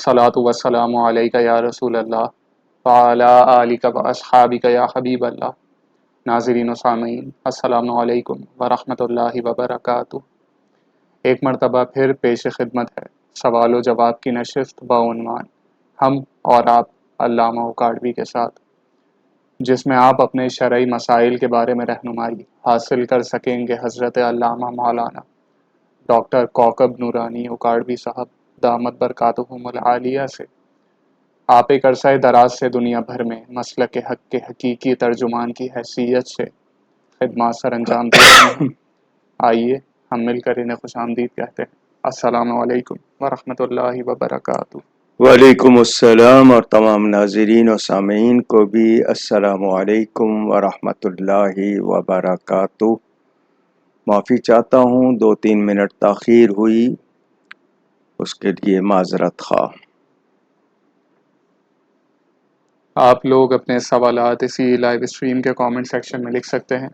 الصلاۃ والسلام علیک یا رسول اللہ وعلی آلک و اصحابک یا حبیب اللہ۔ ناظرین و سامعین، السلام علیکم ورحمۃ اللہ وبرکاتہ۔ ایک مرتبہ پھر پیش خدمت ہے سوال و جواب کی نشست بعنوان ہم اور آپ علامہ اکاڑوی کے ساتھ، جس میں آپ اپنے شرعی مسائل کے بارے میں رہنمائی حاصل کر سکیں گے حضرت علامہ مولانا ڈاکٹر کوکب نورانی اکاڑوی صاحب دامت برکاتہم العالیہ سے۔ آپ ایک عرصہ دراز سے دنیا بھر میں مسلک حق کے حقیقی ترجمان کی حیثیت سے خدمات سر انجام دے رہے ہیں۔ آئیے ہم مل کر انہیں خوش آمدید کہتے ہیں۔ السلام علیکم ورحمۃ اللہ وبرکاتہ۔ وعلیکم السلام، اور تمام ناظرین و سامعین کو بھی السلام علیکم ورحمۃ اللہ وبرکاتہ۔ معافی چاہتا ہوں 2-3 منٹ تاخیر ہوئی، اس کے لیے معذرت خواہ۔ آپ لوگ اپنے سوالات اسی لائیو اسٹریم کے کامنٹ سیکشن میں لکھ سکتے ہیں۔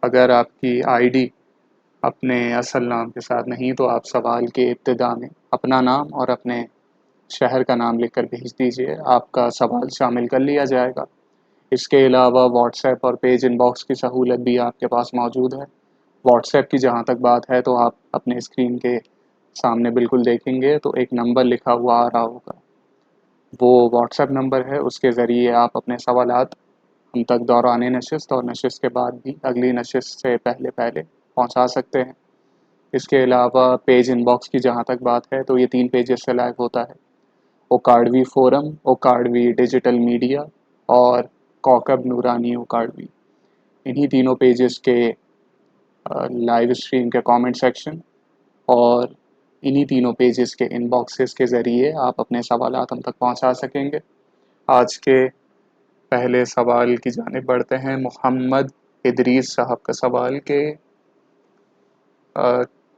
اگر آپ کی آئی ڈی اپنے اصل نام کے ساتھ نہیں تو آپ سوال کے ابتدا میں اپنا نام اور اپنے شہر کا نام لکھ کر بھیج دیجیے، آپ کا سوال شامل کر لیا جائے گا۔ اس کے علاوہ واٹس ایپ اور پیج ان باکس کی سہولت بھی آپ کے پاس موجود ہے۔ واٹس ایپ کی جہاں تک بات ہے تو آپ اپنے اسکرین کے سامنے بالکل دیکھیں گے تو ایک نمبر لکھا ہوا آ رہا ہوگا، وہ واٹس ایپ نمبر ہے، اس کے ذریعے آپ اپنے سوالات ہم تک دوران نشست اور نشست کے بعد بھی اگلی نشست سے پہلے پہنچا سکتے ہیں۔ اس کے علاوہ پیج ان باکس کی جہاں تک بات ہے تو یہ 3 پیجز سے لائیو ہوتا ہے: اکاڑوی فورم، اکاڑوی ڈیجیٹل میڈیا اور کوکب نورانی اکاڑوی۔ انہی تینوں پیجز کے لائیو اسٹریم کے کامنٹ سیکشن اور انہی تینوں پیجز کے ان باکسز کے ذریعے آپ اپنے سوالات ہم تک پہنچا سکیں گے۔ آج کے پہلے سوال کی جانب بڑھتے ہیں۔ محمد ادریس صاحب کا سوال کہ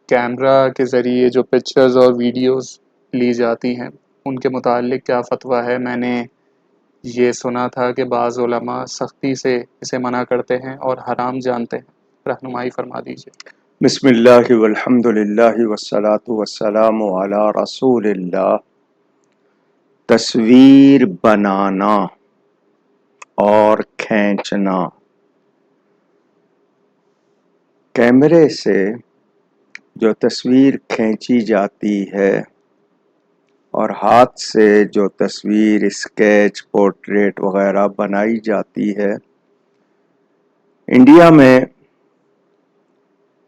کیمرہ کے ذریعے جو پکچرز اور ویڈیوز لی جاتی ہیں ان کے متعلق کیا فتویٰ ہے؟ میں نے یہ سنا تھا کہ بعض علماء سختی سے اسے منع کرتے ہیں اور حرام جانتے ہیں، رہنمائی فرما دیجیے۔ بسم اللہ والحمد للہ والصلاة والسلام علی رسول اللہ۔ تصویر بنانا اور کھینچنا، کیمرے سے جو تصویر کھینچی جاتی ہے اور ہاتھ سے جو تصویر اسکیچ، پورٹریٹ وغیرہ بنائی جاتی ہے، انڈیا میں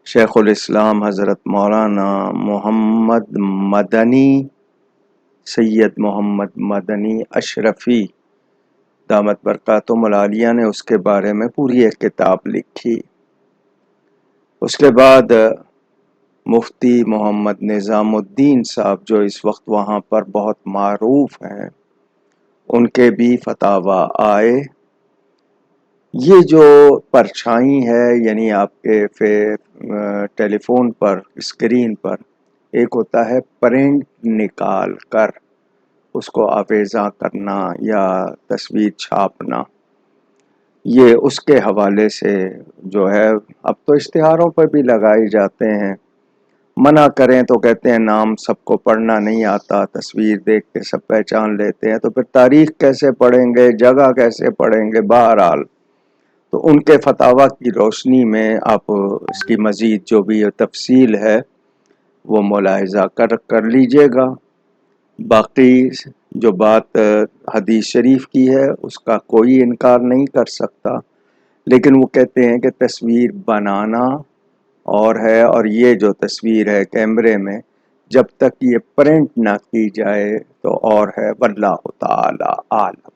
شیخ الاسلام حضرت مولانا محمد مدنی، سید محمد مدنی اشرفی دامت برکاتہم العالیہ نے اس کے بارے میں پوری ایک کتاب لکھی۔ اس کے بعد مفتی محمد نظام الدین صاحب جو اس وقت وہاں پر بہت معروف ہیں، ان کے بھی فتاوی آئے۔ یہ جو پرچھائی ہے، یعنی آپ کے ٹیلی فون پر اسکرین پر ایک ہوتا ہے پرنٹ نکال کر اس کو آویزاں کرنا یا تصویر چھاپنا، یہ اس کے حوالے سے جو ہے اب تو اشتہاروں پر بھی لگائے جاتے ہیں۔ منع کریں تو کہتے ہیں نام سب کو پڑھنا نہیں آتا، تصویر دیکھ کے سب پہچان لیتے ہیں، تو پھر تاریخ کیسے پڑھیں گے، جگہ کیسے پڑھیں گے؟ بہرحال تو ان کے فتاوی کی روشنی میں آپ اس کی مزید جو بھی تفصیل ہے وہ ملاحظہ کر لیجئے گا۔ باقی جو بات حدیث شریف کی ہے اس کا کوئی انکار نہیں کر سکتا، لیکن وہ کہتے ہیں کہ تصویر بنانا اور ہے، اور یہ جو تصویر ہے کیمرے میں جب تک یہ پرنٹ نہ کی جائے تو اور ہے، واللہ تعالی عالم۔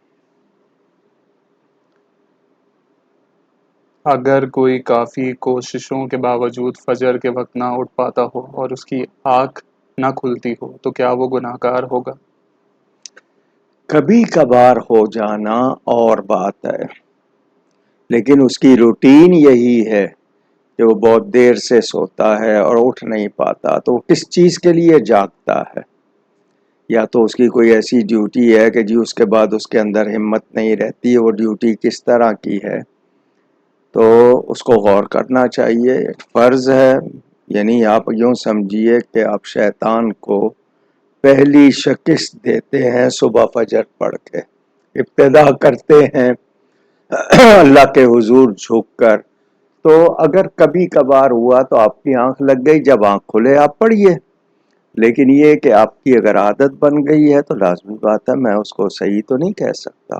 اگر کوئی کافی کوششوں کے باوجود فجر کے وقت نہ اٹھ پاتا ہو اور اس کی آنکھ نہ کھلتی ہو تو کیا وہ گناہ گار ہوگا؟ کبھی کبھار ہو جانا اور بات ہے، لیکن اس کی روٹین یہی ہے کہ وہ بہت دیر سے سوتا ہے اور اٹھ نہیں پاتا، تو وہ کس چیز کے لیے جاگتا ہے؟ یا تو اس کی کوئی ایسی ڈیوٹی ہے کہ اس کے بعد اس کے اندر ہمت نہیں رہتی، وہ ڈیوٹی کس طرح کی ہے؟ تو اس کو غور کرنا چاہیے۔ فرض ہے، یعنی آپ یوں سمجھیے کہ آپ شیطان کو پہلی شکست دیتے ہیں صبح فجر پڑھ کے، ابتدا کرتے ہیں اللہ کے حضور جھک کر. تو اگر کبھی کبھار ہوا تو آپ کی آنکھ لگ گئی، جب آنکھ کھلے آپ پڑھیے. لیکن یہ کہ آپ کی اگر عادت بن گئی ہے تو لازمی بات ہے میں اس کو صحیح تو نہیں کہہ سکتا.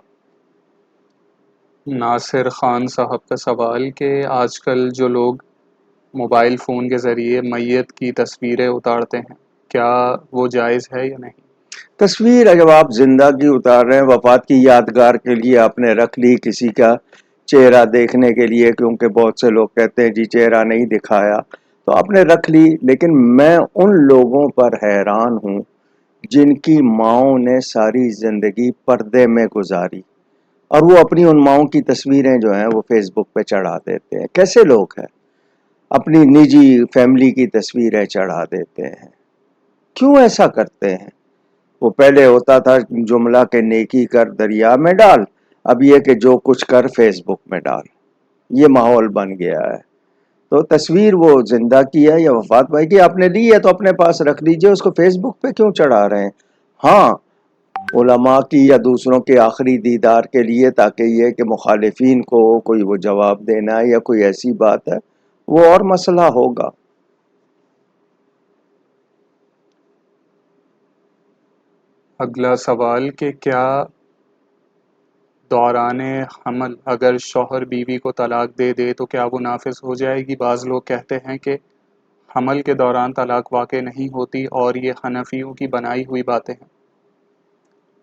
ناصر خان صاحب کا سوال کہ آج کل جو لوگ موبائل فون کے ذریعے میت کی تصویریں اتارتے ہیں کیا وہ جائز ہے یا نہیں؟ تصویر جب آپ زندہ کی اتار رہے ہیں، وفات کی یادگار کے لیے آپ نے رکھ لی، کسی کا چہرہ دیکھنے کے لیے، کیونکہ بہت سے لوگ کہتے ہیں جی چہرہ نہیں دکھایا، تو آپ نے رکھ لی. لیکن میں ان لوگوں پر حیران ہوں جن کی ماؤں نے ساری زندگی پردے میں گزاری اور وہ اپنی ان ماؤں کی تصویریں جو ہیں وہ فیس بک پہ چڑھا دیتے ہیں. کیسے لوگ ہیں؟ اپنی نجی فیملی کی تصویریں چڑھا دیتے ہیں. کیوں ایسا کرتے ہیں؟ وہ پہلے ہوتا تھا جملہ کہ نیکی کر دریا میں ڈال، اب یہ کہ جو کچھ کر فیس بک میں ڈال. یہ ماحول بن گیا ہے. تو تصویر وہ زندہ کی ہے یا وفات بھائی کی آپ نے لی ہے تو اپنے پاس رکھ لیجئے، اس کو فیس بک پہ کیوں چڑھا رہے ہیں؟ ہاں علماء کی یا دوسروں کے آخری دیدار کے لیے، تاکہ یہ کہ مخالفین کو کوئی وہ جواب دینا ہے یا کوئی ایسی بات ہے، وہ اور مسئلہ ہوگا. اگلا سوال کہ کیا دوران حمل اگر شوہر بیوی کو طلاق دے دے تو کیا وہ نافذ ہو جائے گی؟ بعض لوگ کہتے ہیں کہ حمل کے دوران طلاق واقع نہیں ہوتی اور یہ حنفیوں کی بنائی ہوئی باتیں ہیں.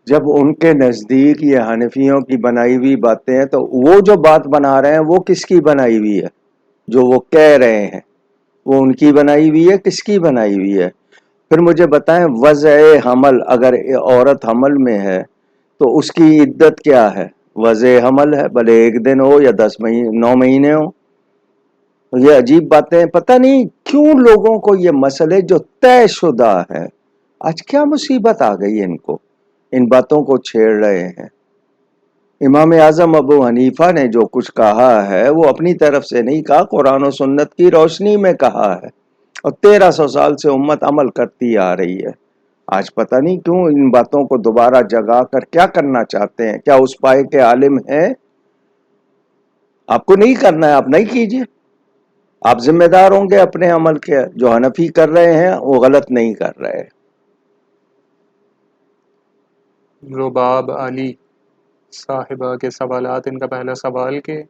جب ان کے نزدیک یہ حنفیوں کی بنائی ہوئی باتیں ہیں تو وہ جو بات بنا رہے ہیں وہ کس کی بنائی ہوئی ہے؟ جو وہ کہہ رہے ہیں وہ ان کی بنائی ہوئی ہے، کس کی بنائی ہوئی ہے؟ پھر مجھے بتائیں وضع حمل، اگر عورت حمل میں ہے تو اس کی عدت کیا ہے؟ وضع حمل ہے، بھلے 1 دن ہو یا 9 مہینے ہو. یہ عجیب باتیں، پتہ نہیں کیوں لوگوں کو یہ مسئلے جو طے شدہ ہے، آج کیا مصیبت آ گئی ان کو، ان باتوں کو چھیڑ رہے ہیں. امام اعظم ابو حنیفہ نے جو کچھ کہا ہے وہ اپنی طرف سے نہیں کہا، قرآن و سنت کی روشنی میں کہا ہے، اور 1300 سال سے امت عمل کرتی آ رہی ہے. آج پتہ نہیں کیوں ان باتوں کو دوبارہ جگا کر کیا کرنا چاہتے ہیں. کیا اس پائے کے عالم ہیں؟ آپ کو نہیں کرنا ہے، آپ نہیں کیجئے، آپ ذمہ دار ہوں گے اپنے عمل کے. جو حنفی کر رہے ہیں وہ غلط نہیں کر رہے. رباب علی صاحبہ کے سوالات. ان کا پہلا سوال کہ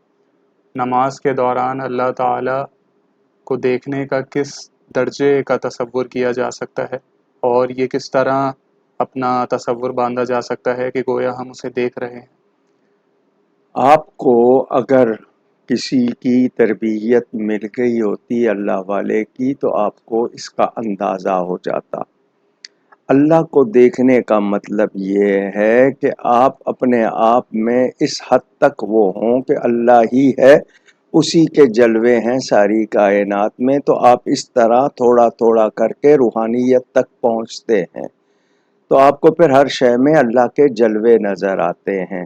نماز کے دوران اللہ تعالی کو دیکھنے کا کس درجے کا تصور کیا جا سکتا ہے اور یہ کس طرح اپنا تصور باندھا جا سکتا ہے کہ گویا ہم اسے دیکھ رہے ہیں؟ آپ کو اگر کسی کی تربیت مل گئی ہوتی اللہ والے کی تو آپ کو اس کا اندازہ ہو جاتا. اللہ کو دیکھنے کا مطلب یہ ہے کہ آپ اپنے آپ میں اس حد تک وہ ہوں کہ اللہ ہی ہے، اسی کے جلوے ہیں ساری کائنات میں. تو آپ اس طرح تھوڑا تھوڑا کر کے روحانیت تک پہنچتے ہیں تو آپ کو پھر ہر شے میں اللہ کے جلوے نظر آتے ہیں.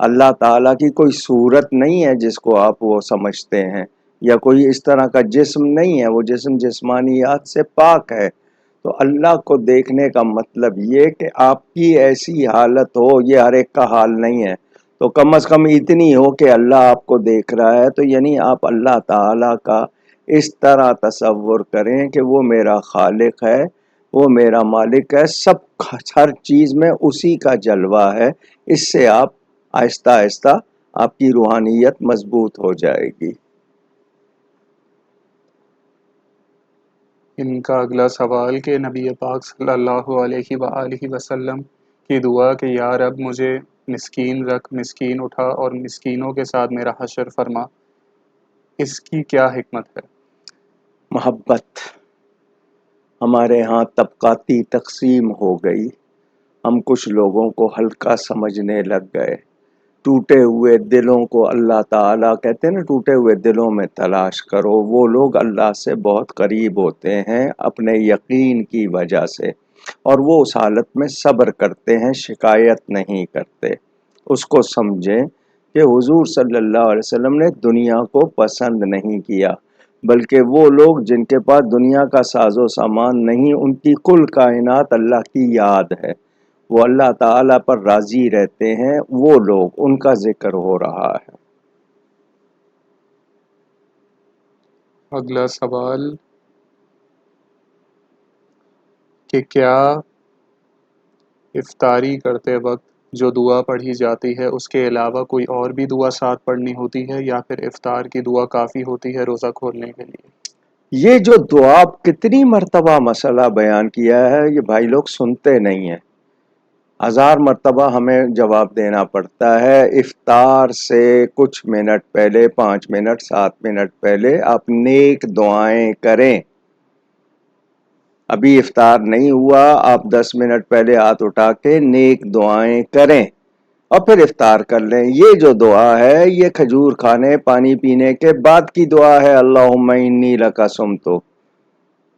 اللہ تعالیٰ کی کوئی صورت نہیں ہے جس کو آپ وہ سمجھتے ہیں، یا کوئی اس طرح کا جسم نہیں ہے، وہ جسم جسمانیات سے پاک ہے. تو اللہ کو دیکھنے کا مطلب یہ کہ آپ کی ایسی حالت ہو، یہ ہر ایک کا حال نہیں ہے، تو کم از کم اتنی ہو کہ اللہ آپ کو دیکھ رہا ہے. تو یعنی آپ اللہ تعالیٰ کا اس طرح تصور کریں کہ وہ میرا خالق ہے، وہ میرا مالک ہے، سب ہر چیز میں اسی کا جلوہ ہے. اس سے آپ آہستہ آہستہ آپ کی روحانیت مضبوط ہو جائے گی. ان کا اگلا سوال کہ نبی پاک صلی اللہ علیہ وآلہ وسلم کی دعا کہ یا رب مجھے مسکین رکھ، مسکین اٹھا اور مسکینوں کے ساتھ میرا حشر فرما، اس کی کیا حکمت ہے؟ محبت. ہمارے ہاں طبقاتی تقسیم ہو گئی، ہم کچھ لوگوں کو ہلکا سمجھنے لگ گئے. ٹوٹے ہوئے دلوں کو اللہ تعالیٰ کہتے ہیں نا، ٹوٹے ہوئے دلوں میں تلاش کرو. وہ لوگ اللہ سے بہت قریب ہوتے ہیں اپنے یقین کی وجہ سے، اور وہ اس حالت میں صبر کرتے ہیں، شکایت نہیں کرتے. اس کو سمجھیں کہ حضور صلی اللہ علیہ وسلم نے دنیا کو پسند نہیں کیا. بلکہ وہ لوگ جن کے پاس دنیا کا ساز و سامان نہیں، ان کی کل کائنات اللہ کی یاد ہے، وہ اللہ تعالیٰ پر راضی رہتے ہیں، وہ لوگ، ان کا ذکر ہو رہا ہے۔ اگلا سوال کہ کیا افطاری کرتے وقت جو دعا پڑھی جاتی ہے اس کے علاوہ کوئی اور بھی دعا ساتھ پڑھنی ہوتی ہے، یا پھر افطار کی دعا کافی ہوتی ہے روزہ کھولنے کے لیے؟ یہ جو دعا کتنی مرتبہ مسئلہ بیان کیا ہے، یہ بھائی لوگ سنتے نہیں ہیں، 1000 مرتبہ ہمیں جواب دینا پڑتا ہے۔ افطار سے کچھ منٹ پہلے، 5 منٹ 7 منٹ پہلے آپ نیک دعائیں کریں۔ ابھی افطار نہیں ہوا، آپ 10 منٹ پہلے ہاتھ اٹھا کے نیک دعائیں کریں اور پھر افطار کر لیں۔ یہ جو دعا ہے یہ کھجور کھانے پانی پینے کے بعد کی دعا ہے، اللہم انی لک صمت،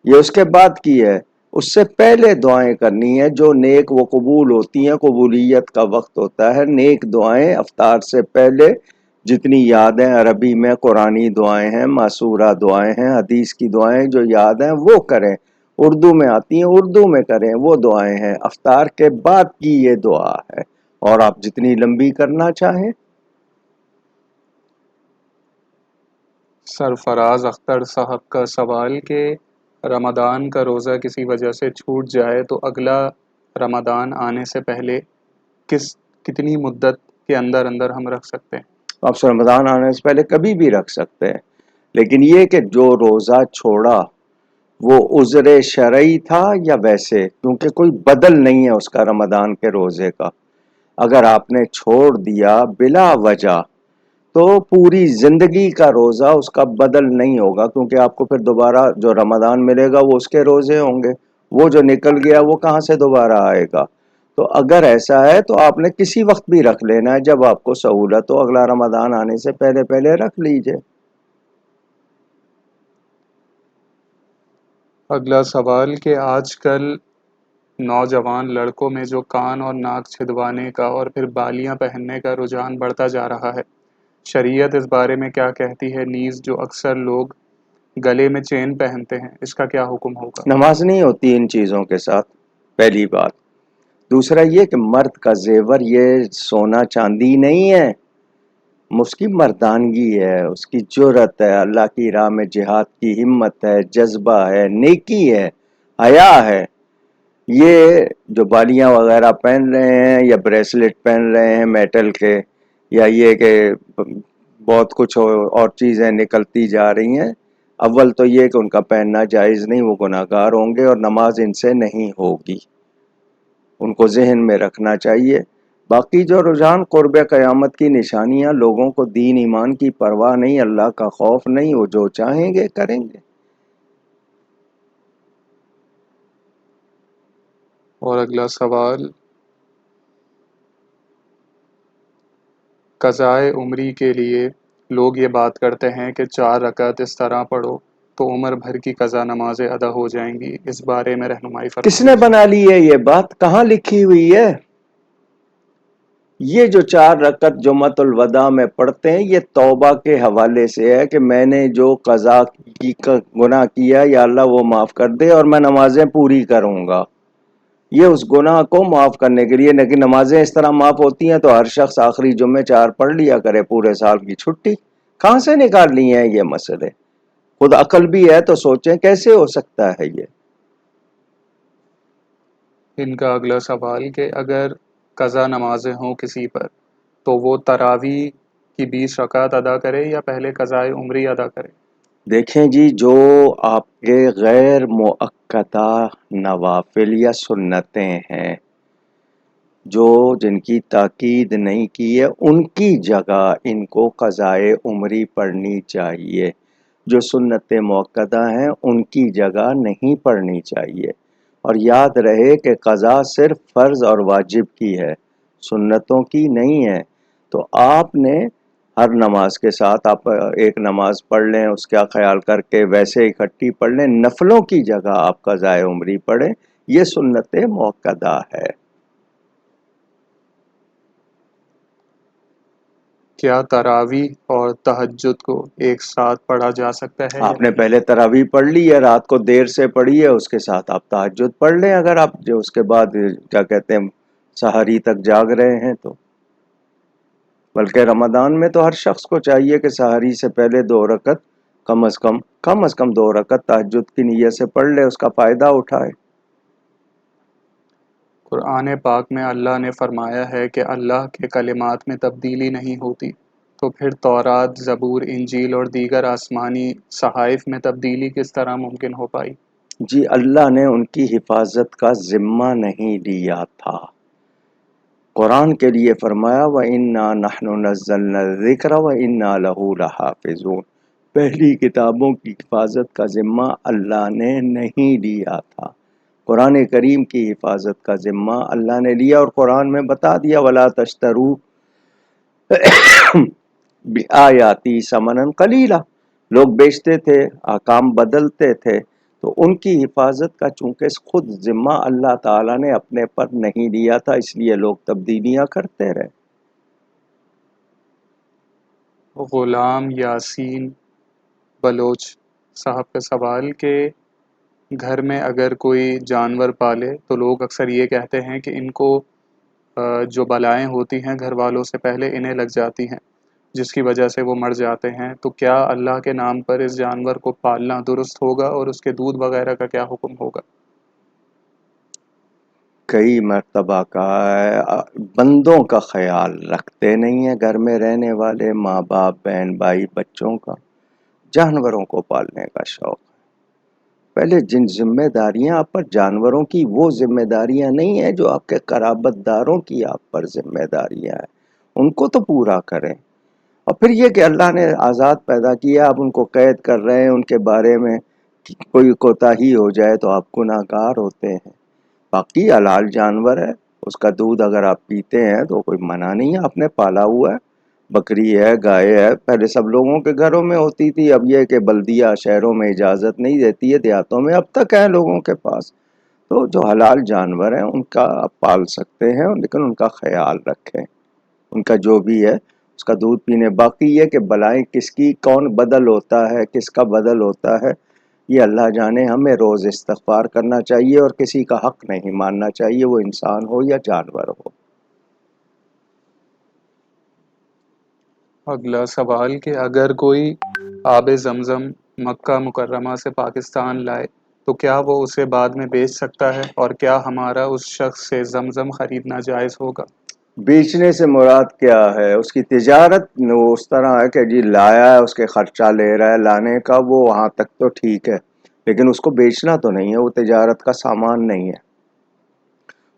یہ اس کے بعد کی ہے۔ اس سے پہلے دعائیں کرنی ہے جو نیک وہ قبول ہوتی ہیں، قبولیت کا وقت ہوتا ہے۔ نیک دعائیں افطار سے پہلے جتنی یاد ہیں، عربی میں قرآنی دعائیں ہیں، معصورہ دعائیں ہیں، حدیث کی دعائیں جو یاد ہیں وہ کریں، اردو میں آتی ہیں اردو میں کریں، وہ دعائیں ہیں۔ افطار کے بعد کی یہ دعا ہے، اور آپ جتنی لمبی کرنا چاہیں۔ سرفراز اختر صاحب کا سوال کہ رمضان کا روزہ کسی وجہ سے چھوٹ جائے تو اگلا رمضان آنے سے پہلے کتنی مدت کے اندر ہم رکھ سکتے ہیں؟ آپ رمضان آنے سے پہلے کبھی بھی رکھ سکتے ہیں، لیکن یہ کہ جو روزہ چھوڑا وہ عذر شرعی تھا یا ویسے، کیونکہ کوئی بدل نہیں ہے اس کا رمضان کے روزے کا۔ اگر آپ نے چھوڑ دیا بلا وجہ تو پوری زندگی کا روزہ اس کا بدل نہیں ہوگا، کیونکہ آپ کو پھر دوبارہ جو رمضان ملے گا وہ اس کے روزے ہوں گے، وہ جو نکل گیا وہ کہاں سے دوبارہ آئے گا۔ تو اگر ایسا ہے تو آپ نے کسی وقت بھی رکھ لینا ہے، جب آپ کو سہولت ہو، اگلا رمضان آنے سے پہلے پہلے رکھ لیجئے۔ اگلا سوال کہ آج کل نوجوان لڑکوں میں جو کان اور ناک چھدوانے کا اور پھر بالیاں پہننے کا رجحان بڑھتا جا رہا ہے، شریعت اس بارے میں کیا کہتی ہے؟ نیز جو اکثر لوگ گلے میں چین پہنتے ہیں، اس کا کیا حکم ہوگا؟ نماز نہیں ہوتی ان چیزوں کے ساتھ، پہلی بات۔ دوسرا یہ کہ مرد کا زیور یہ سونا چاندی نہیں ہے، اس کی مردانگی ہے، اس کی جرأت ہے، اللہ کی راہ میں جہاد کی ہمت ہے، جذبہ ہے، نیکی ہے، حیا ہے۔ یہ جو بالیاں وغیرہ پہن رہے ہیں یا بریسلٹ پہن رہے ہیں میٹل کے، یا یہ کہ بہت کچھ اور چیزیں نکلتی جا رہی ہیں، اول تو یہ کہ ان کا پہننا جائز نہیں، وہ گناہگار ہوں گے اور نماز ان سے نہیں ہوگی، ان کو ذہن میں رکھنا چاہیے۔ باقی جو رجحان قرب قیامت کی نشانیاں، لوگوں کو دین ایمان کی پرواہ نہیں، اللہ کا خوف نہیں، وہ جو چاہیں گے کریں گے۔ اور اگلا سوال، قضائے عمری کے لیے لوگ یہ بات کرتے ہیں کہ 4 رکعت اس طرح پڑھو تو عمر بھر کی قضا نمازیں ادا ہو جائیں گی، اس بارے میں رہنمائی فرما کس نے دیجیے۔ بنا لی ہے یہ بات؟ کہاں لکھی ہوئی ہے؟ یہ جو 4 رکعت جمعۃ الوداع میں پڑھتے ہیں یہ توبہ کے حوالے سے ہے کہ میں نے جو قضا کی گناہ کیا یا اللہ وہ معاف کر دے اور میں نمازیں پوری کروں گا، یہ اس گناہ کو معاف کرنے کے لیے۔ لیکن نمازیں اس طرح معاف ہوتی ہیں تو ہر شخص آخری جمعے 4 پڑھ لیا کرے، پورے سال کی چھٹی کہاں سے نکال لی ہیں یہ مسئلے؟ خود عقل بھی ہے تو سوچیں کیسے ہو سکتا ہے یہ؟ ان کا اگلا سوال کہ اگر قضا نمازیں ہوں کسی پر تو وہ تراویح کی 20 رکعت ادا کرے یا پہلے قضائے عمری ادا کرے؟ دیکھیں جی، جو آپ کے غیر مؤکدہ نوافل یا سنتیں ہیں، جو جن کی تاکید نہیں کی ہے، ان کی جگہ ان کو قضائے عمری پڑھنی چاہیے۔ جو سنت مؤکدہ ہیں ان کی جگہ نہیں پڑھنی چاہیے۔ اور یاد رہے کہ قضا صرف فرض اور واجب کی ہے، سنتوں کی نہیں ہے۔ تو آپ نے ہر نماز کے ساتھ آپ ایک نماز پڑھ لیں، اس کا خیال کر کے ویسے اکٹھی پڑھ لیں، نفلوں کی جگہ آپ قضائے عمری پڑھیں، یہ سنت مؤکدہ ہے۔ کیا تراویح اور تہجد کو ایک ساتھ پڑھا جا سکتا ہے یا آپ نے نہیں؟ پہلے تراویح پڑھ لی ہے، رات کو دیر سے پڑھی ہے، اس کے ساتھ آپ تہجد پڑھ لیں، اگر آپ جو اس کے بعد کیا کہتے ہیں سحری تک جاگ رہے ہیں تو۔ بلکہ رمضان میں تو ہر شخص کو چاہیے کہ سحری سے پہلے 2 رکعت کم از کم 2 رکعت تہجد کی نیت سے پڑھ لے، اس کا فائدہ اٹھائے۔ قرآن پاک میں اللہ نے فرمایا ہے کہ اللہ کے کلمات میں تبدیلی نہیں ہوتی، تو پھر تورات، زبور، انجیل اور دیگر آسمانی صحائف میں تبدیلی کس طرح ممکن ہو پائی؟ جی، اللہ نے ان کی حفاظت کا ذمہ نہیں لیا تھا۔ قرآن کے لیے فرمایا وَإِنَّا نَحْنُ نَزَّلْنَا الذِّكْرَ وَإِنَّا لَهُ لَحَافِظُونَ۔ پہلی کتابوں کی حفاظت کا ذمہ اللہ نے نہیں لیا تھا، قرآن کریم کی حفاظت کا ذمہ اللہ نے لیا، اور قرآن میں بتا دیا وَلَا تَشْتَرُوا بِآیَاتِي ثَمَنًا قَلِيلًا۔ لوگ بیچتے تھے، احکام بدلتے تھے، تو ان کی حفاظت کا چونکہ خود ذمہ اللہ تعالیٰ نے اپنے پر نہیں لیا تھا، اس لیے لوگ تبدیلیاں کرتے رہے۔ غلام یاسین بلوچ صاحب کا سوال کہ گھر میں اگر کوئی جانور پالے تو لوگ اکثر یہ کہتے ہیں کہ ان کو جو بلائیں ہوتی ہیں گھر والوں سے پہلے انہیں لگ جاتی ہیں، جس کی وجہ سے وہ مر جاتے ہیں، تو کیا اللہ کے نام پر اس جانور کو پالنا درست ہوگا اور اس کے دودھ وغیرہ کا کیا حکم ہوگا؟ کئی مرتبہ کہا ہے بندوں کا خیال رکھتے نہیں ہیں، گھر میں رہنے والے ماں باپ، بہن بھائی، بچوں کا، جانوروں کو پالنے کا شوق۔ پہلے جن ذمہ داریاں آپ پر جانوروں کی، وہ ذمہ داریاں نہیں ہیں جو آپ کے قرابت داروں کی آپ پر ذمہ داریاں ہیں، ان کو تو پورا کریں۔ اور پھر یہ کہ اللہ نے آزاد پیدا کیا، آپ ان کو قید کر رہے ہیں، ان کے بارے میں کوئی کوتاہی ہو جائے تو آپ گناہ گار ہوتے ہیں۔ باقی حلال جانور ہے، اس کا دودھ اگر آپ پیتے ہیں تو کوئی منع نہیں ہے، آپ نے پالا ہوا ہے، بکری ہے، گائے ہے، پہلے سب لوگوں کے گھروں میں ہوتی تھی، اب یہ کہ بلدیہ شہروں میں اجازت نہیں دیتی ہے، دیہاتوں میں اب تک ہے لوگوں کے پاس۔ تو جو حلال جانور ہیں ان کا آپ پال سکتے ہیں، لیکن ان کا خیال رکھیں، ان کا جو بھی ہے اس کا دودھ پینے۔ باقی یہ کہ بلائیں کس کی کون بدل ہوتا ہے، کس کا بدل ہوتا ہے، یہ اللہ جانے۔ ہمیں روز استغفار کرنا چاہیے اور کسی کا حق نہیں ماننا چاہیے، وہ انسان ہو یا جانور ہو۔ اگلا سوال کہ اگر کوئی آب زمزم مکہ مکرمہ سے پاکستان لائے تو کیا وہ اسے بعد میں بیچ سکتا ہے، اور کیا ہمارا اس شخص سے زمزم خریدنا جائز ہوگا؟ بیچنے سے مراد کیا ہے؟ اس کی تجارت وہ اس طرح ہے کہ جی لایا ہے، اس کے خرچہ لے رہا ہے لانے کا، وہ وہاں تک تو ٹھیک ہے، لیکن اس کو بیچنا تو نہیں ہے، وہ تجارت کا سامان نہیں ہے،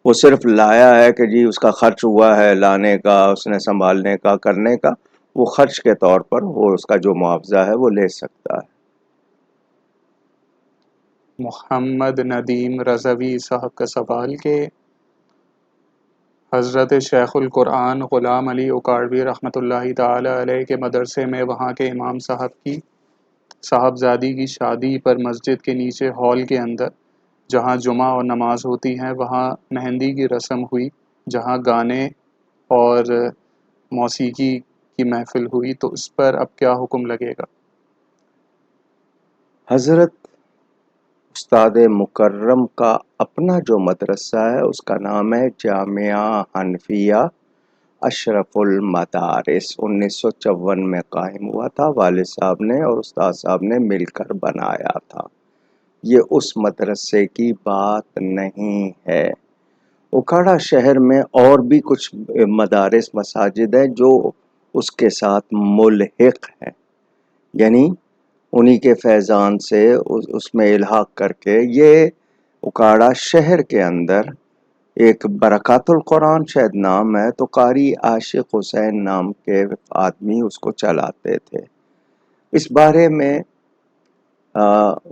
وہ صرف لایا ہے کہ جی اس کا خرچ ہوا ہے لانے کا، اس نے سنبھالنے کا، کرنے کا، وہ خرچ کے طور پر وہ اس کا جو معاوضہ ہے وہ لے سکتا ہے۔ محمد ندیم رضوی صاحب کا سوال کہ حضرت شیخ القرآن غلام علی اکاڑوی رحمۃ اللہ تعالی علیہ کے مدرسے میں وہاں کے امام صاحب کی صاحبزادی کی شادی پر مسجد کے نیچے ہال کے اندر جہاں جمعہ اور نماز ہوتی ہیں وہاں مہندی کی رسم ہوئی، جہاں گانے اور موسیقی کی محفل ہوئی، تو اس پر اب کیا حکم لگے گا؟ حضرت استاد مکرم کا اپنا جو مدرسہ ہے اس کا نام ہے جامعہ حنفیہ اشرف المدارس، 1954 میں قائم ہوا تھا، والد صاحب نے اور استاد صاحب نے مل کر بنایا تھا۔ یہ اس مدرسے کی بات نہیں ہے۔ اکھاڑا شہر میں اور بھی کچھ مدارس مساجد ہیں جو اس کے ساتھ ملحق ہیں، یعنی انہی کے فیضان سے اس میں الحاق کر کے، یہ اکھاڑا شہر کے اندر ایک برکات القرآن شاید نام ہے، تو قاری عاشق حسین نام کے آدمی اس کو چلاتے تھے۔ اس بارے میں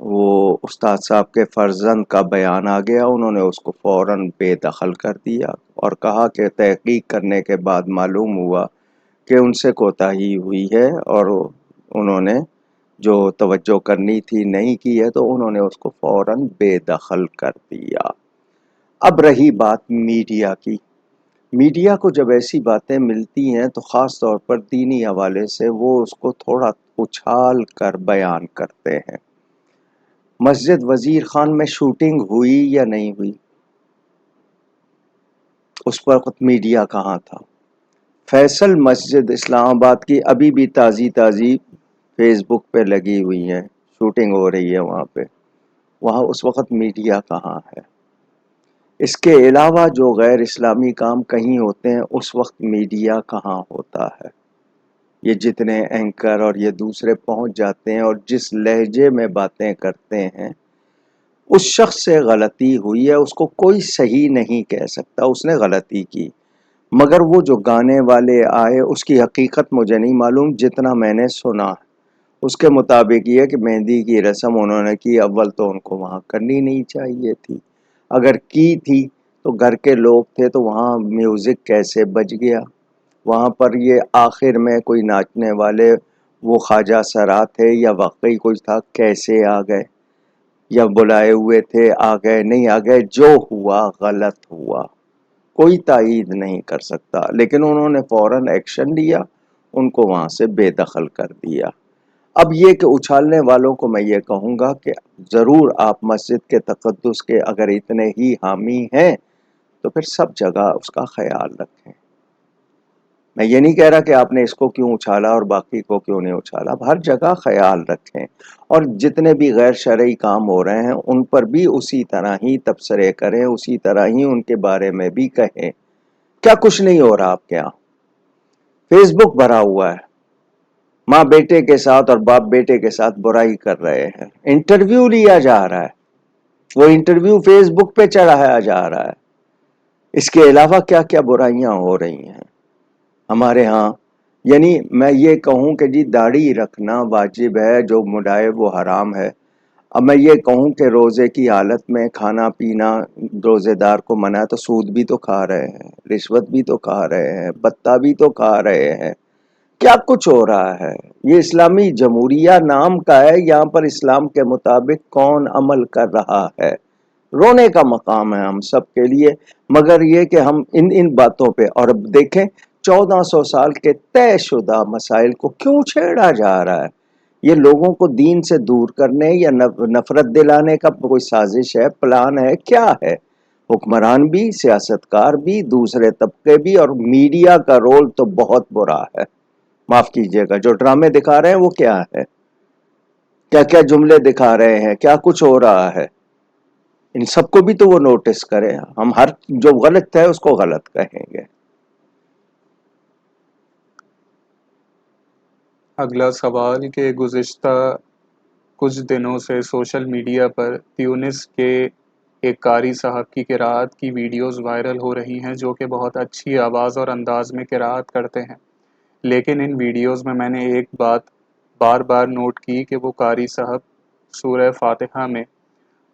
وہ استاد صاحب کے فرزند کا بیان آ گیا، انہوں نے اس کو فوراً بے دخل کر دیا اور کہا کہ تحقیق کرنے کے بعد معلوم ہوا کہ ان سے کوتاہی ہوئی ہے اور انہوں نے جو توجہ کرنی تھی نہیں کی ہے، تو انہوں نے اس کو فوراً بے دخل کر دیا۔ اب رہی بات میڈیا کی، میڈیا کو جب ایسی باتیں ملتی ہیں تو خاص طور پر دینی حوالے سے وہ اس کو تھوڑا اچھال کر بیان کرتے ہیں۔ مسجد وزیر خان میں شوٹنگ ہوئی یا نہیں ہوئی، اس وقت میڈیا کہاں تھا؟ فیصل مسجد اسلام آباد کی ابھی بھی تازی فیس بک پہ لگی ہوئی ہیں، شوٹنگ ہو رہی ہے وہاں پہ، وہاں اس وقت میڈیا کہاں ہے؟ اس کے علاوہ جو غیر اسلامی کام کہیں ہوتے ہیں اس وقت میڈیا کہاں ہوتا ہے؟ یہ جتنے اینکر اور یہ دوسرے پہنچ جاتے ہیں اور جس لہجے میں باتیں کرتے ہیں، اس شخص سے غلطی ہوئی ہے، اس کو کوئی صحیح نہیں کہہ سکتا، اس نے غلطی کی، مگر وہ جو گانے والے آئے اس کی حقیقت مجھے نہیں معلوم، جتنا میں نے سنا اس کے مطابق یہ کہ مہندی کی رسم انہوں نے کی، اول تو ان کو وہاں کرنی نہیں چاہیے تھی، اگر کی تھی تو گھر کے لوگ تھے تو وہاں میوزک کیسے بج گیا؟ وہاں پر یہ آخر میں کوئی ناچنے والے وہ خواجہ سرا تھے یا واقعی کچھ تھا، کیسے آ گئے؟ یا بلائے ہوئے تھے آ گئے، نہیں آ گئے، جو ہوا غلط ہوا، کوئی تائید نہیں کر سکتا، لیکن انہوں نے فوراً ایکشن لیا، ان کو وہاں سے بے دخل کر دیا۔ اب یہ کہ اچھالنے والوں کو میں یہ کہوں گا کہ ضرور آپ مسجد کے تقدس کے اگر اتنے ہی حامی ہیں تو پھر سب جگہ اس کا خیال رکھیں۔ میں یہ نہیں کہہ رہا کہ آپ نے اس کو کیوں اچھالا اور باقی کو کیوں نہیں اچھالا، ہر جگہ خیال رکھیں، اور جتنے بھی غیر شرعی کام ہو رہے ہیں ان پر بھی اسی طرح ہی تبصرے کریں، اسی طرح ہی ان کے بارے میں بھی کہیں۔ کیا کچھ نہیں ہو رہا آپ کے یہاں؟ فیس بک بھرا ہوا ہے، ماں بیٹے کے ساتھ اور باپ بیٹے کے ساتھ برائی کر رہے ہیں، انٹرویو لیا جا رہا ہے، وہ انٹرویو فیس بک پہ چڑھایا جا رہا ہے، اس کے علاوہ کیا کیا برائیاں ہو رہی ہیں ہمارے ہاں۔ یعنی میں یہ کہوں کہ جی داڑھی رکھنا واجب ہے، جو مڈائے وہ حرام ہے، اب میں یہ کہوں کہ روزے کی حالت میں کھانا پینا روزے دار کو منع ہے، تو سود بھی تو کھا رہے ہیں، رشوت بھی تو کھا رہے ہیں، بتہ بھی تو کھا رہے ہیں، کیا کچھ ہو رہا ہے؟ یہ اسلامی جمہوریہ نام کا ہے، یہاں پر اسلام کے مطابق کون عمل کر رہا ہے؟ رونے کا مقام ہے ہم سب کے لیے، مگر یہ کہ ہم ان باتوں پہ، اور اب دیکھیں 1400 سال کے طے شدہ مسائل کو کیوں چھیڑا جا رہا ہے؟ یہ لوگوں کو دین سے دور کرنے یا نفرت دلانے کا کوئی سازش ہے، پلان ہے، کیا ہے؟ حکمران بھی، سیاستکار بھی، دوسرے طبقے بھی، اور میڈیا کا رول تو بہت برا ہے، معاف کیجئے گا، جو ڈرامے دکھا رہے ہیں وہ کیا ہے؟ کیا کیا جملے دکھا رہے ہیں، کیا کچھ ہو رہا ہے؟ ان سب کو بھی تو وہ نوٹس کرے، ہم ہر جو غلط ہے اس کو غلط کہیں گے۔ اگلا سوال کہ گزشتہ کچھ دنوں سے سوشل میڈیا پر تیونس کے ایک قاری صاحب کی قرأت کی ویڈیوز وائرل ہو رہی ہیں جو کہ بہت اچھی آواز اور انداز میں قرأت کرتے ہیں، لیکن ان ویڈیوز میں نے ایک بات بار بار نوٹ کی کہ وہ قاری صاحب سورہ فاتحہ میں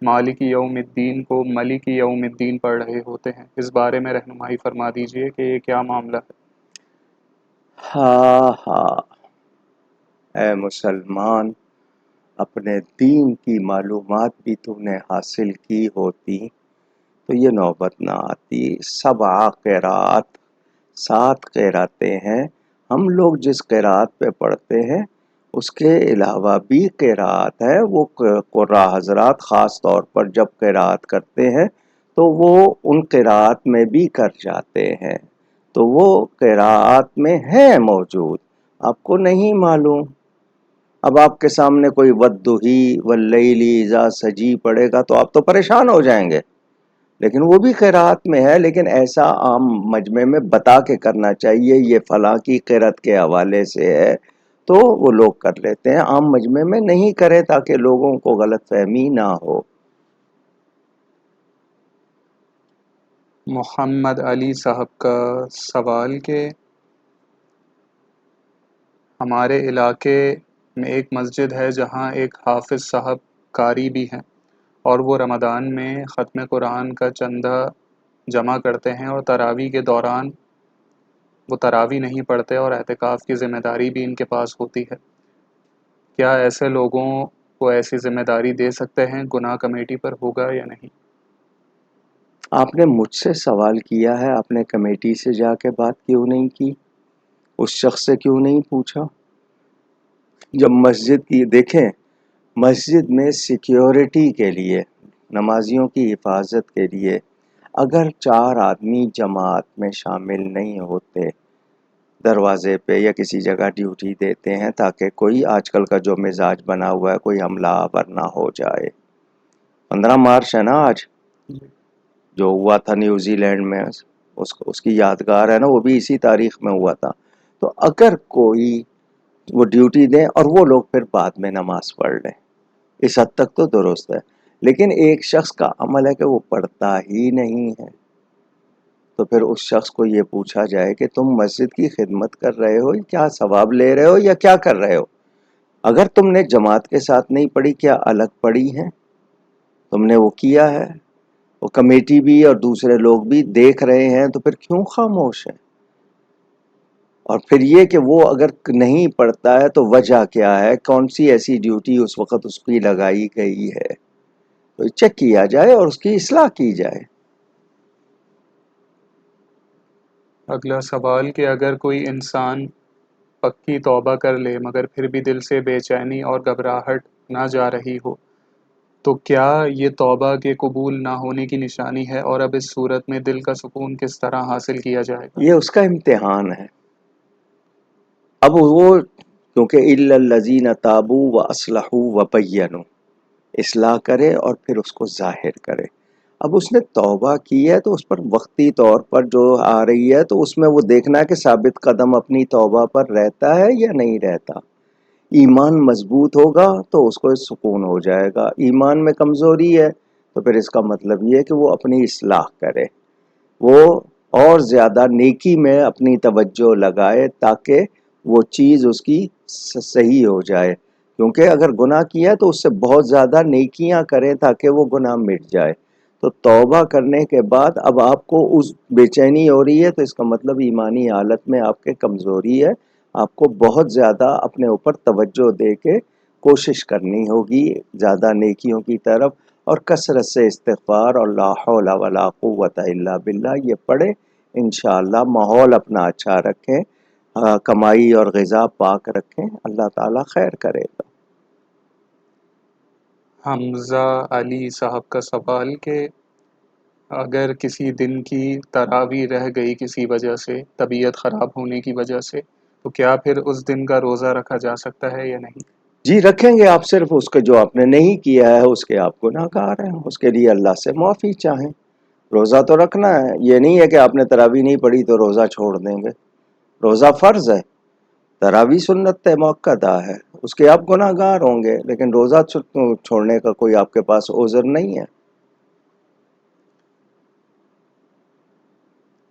مالک یوم الدین کو ملک یوم الدین پڑھ رہے ہوتے ہیں، اس بارے میں رہنمائی فرما دیجئے کہ یہ کیا معاملہ ہے؟ ہاں ہاں، اے مسلمان، اپنے دین کی معلومات بھی تو نے حاصل کی ہوتی تو یہ نوبت نہ آتی۔ 7 قرات، 7 قراتیں ہیں، ہم لوگ جس قرات پہ پڑھتے ہیں اس کے علاوہ بھی قرات ہے، وہ قراء حضرات خاص طور پر جب قرات کرتے ہیں تو وہ ان قرات میں بھی کر جاتے ہیں، تو وہ قرات میں ہے موجود، آپ کو نہیں معلوم۔ اب آپ کے سامنے کوئی ودہی واللیل اذا سجی پڑے گا تو آپ تو پریشان ہو جائیں گے، لیکن وہ بھی قرات میں ہے، لیکن ایسا عام مجمع میں بتا کے کرنا چاہیے یہ فلاں کی قرات کے حوالے سے ہے، تو وہ لوگ کر لیتے ہیں، عام مجمع میں نہیں کرے تاکہ لوگوں کو غلط فہمی نہ ہو۔ محمد علی صاحب کا سوال کہ ہمارے علاقے میں ایک مسجد ہے جہاں ایک حافظ صاحب قاری بھی ہیں، اور وہ رمضان میں ختم قرآن کا چندہ جمع کرتے ہیں، اور تراویح کے دوران وہ تراویح نہیں پڑھتے اور اعتکاف کی ذمہ داری بھی ان کے پاس ہوتی ہے، کیا ایسے لوگوں کو ایسی ذمہ داری دے سکتے ہیں؟ گناہ کمیٹی پر ہوگا یا نہیں؟ آپ نے مجھ سے سوال کیا ہے، آپ نے کمیٹی سے جا کے بات کیوں نہیں کی؟ اس شخص سے کیوں نہیں پوچھا؟ جب مسجد کی دیکھیں، مسجد میں سیکیورٹی کے لیے، نمازیوں کی حفاظت کے لیے اگر 4 آدمی جماعت میں شامل نہیں ہوتے، دروازے پہ یا کسی جگہ ڈیوٹی دیتے ہیں تاکہ کوئی آج کل کا جو مزاج بنا ہوا ہے کوئی حملہ آور نہ ہو جائے. 15 مارچ ہے نا آج، جو ہوا تھا نیوزی لینڈ میں، اس کی یادگار ہے نا، وہ بھی اسی تاریخ میں ہوا تھا. تو اگر کوئی وہ ڈیوٹی دیں اور وہ لوگ پھر بعد میں نماز پڑھ لیں، اس حد تک تو درست ہے. لیکن ایک شخص کا عمل ہے کہ وہ پڑھتا ہی نہیں ہے، تو پھر اس شخص کو یہ پوچھا جائے کہ تم مسجد کی خدمت کر رہے ہو، کیا ثواب لے رہے ہو یا کیا کر رہے ہو؟ اگر تم نے جماعت کے ساتھ نہیں پڑھی، کیا الگ پڑھی ہیں؟ تم نے وہ کیا ہے، وہ کمیٹی بھی اور دوسرے لوگ بھی دیکھ رہے ہیں، تو پھر کیوں خاموش ہیں؟ اور پھر یہ کہ وہ اگر نہیں پڑھتا ہے تو وجہ کیا ہے، کون سی ایسی ڈیوٹی اس وقت اس کی لگائی گئی ہے، تو چیک کیا جائے اور اس کی اصلاح کی جائے. اگلا سوال کہ اگر کوئی انسان پکی توبہ کر لے مگر پھر بھی دل سے بے چینی اور گھبراہٹ نہ جا رہی ہو تو کیا یہ توبہ کے قبول نہ ہونے کی نشانی ہے، اور اب اس صورت میں دل کا سکون کس طرح حاصل کیا جائے گا؟ یہ اس کا امتحان ہے. اب وہ کیونکہ الا الذین تابوا واصلحوا وبینوا، اصلاح کرے اور پھر اس کو ظاہر کرے. اب اس نے توبہ کی ہے تو اس پر وقتی طور پر جو آ رہی ہے تو اس میں وہ دیکھنا ہے کہ ثابت قدم اپنی توبہ پر رہتا ہے یا نہیں رہتا. ایمان مضبوط ہوگا تو اس کو سکون ہو جائے گا، ایمان میں کمزوری ہے تو پھر اس کا مطلب یہ ہے کہ وہ اپنی اصلاح کرے، وہ اور زیادہ نیکی میں اپنی توجہ لگائے تاکہ وہ چیز اس کی صحیح ہو جائے. کیونکہ اگر گناہ کیا تو اس سے بہت زیادہ نیکیاں کریں تاکہ وہ گناہ مٹ جائے. تو توبہ کرنے کے بعد اب آپ کو اس بے چینی ہو رہی ہے تو اس کا مطلب ایمانی حالت میں آپ کے کمزوری ہے، آپ کو بہت زیادہ اپنے اوپر توجہ دے کے کوشش کرنی ہوگی زیادہ نیکیوں کی طرف، اور کثرت سے استغفار اور لا حول ولا قوت الا باللہ یہ پڑھے. انشاءاللہ ماحول اپنا اچھا رکھیں، کمائی اور غذا پاک رکھیں، اللہ تعالیٰ خیر کرے گا. حمزہ علی صاحب کا سوال کہ اگر کسی دن کی تراویح رہ گئی کسی وجہ سے، طبیعت خراب ہونے کی وجہ سے، تو کیا پھر اس دن کا روزہ رکھا جا سکتا ہے یا نہیں؟ جی رکھیں گے. آپ صرف اس کے جو آپ نے نہیں کیا ہے اس کے آپ گناہ گار ہیں، اس کے لیے اللہ سے معافی چاہیں. روزہ تو رکھنا ہے، یہ نہیں ہے کہ آپ نے تراویح نہیں پڑھی تو روزہ چھوڑ دیں گے. روزہ فرض ہے، تراویح سنت موقدہ ہے، اس کے آپ گناہ گار ہوں گے، لیکن روزہ چھوڑنے کا کوئی آپ کے پاس عذر نہیں ہے.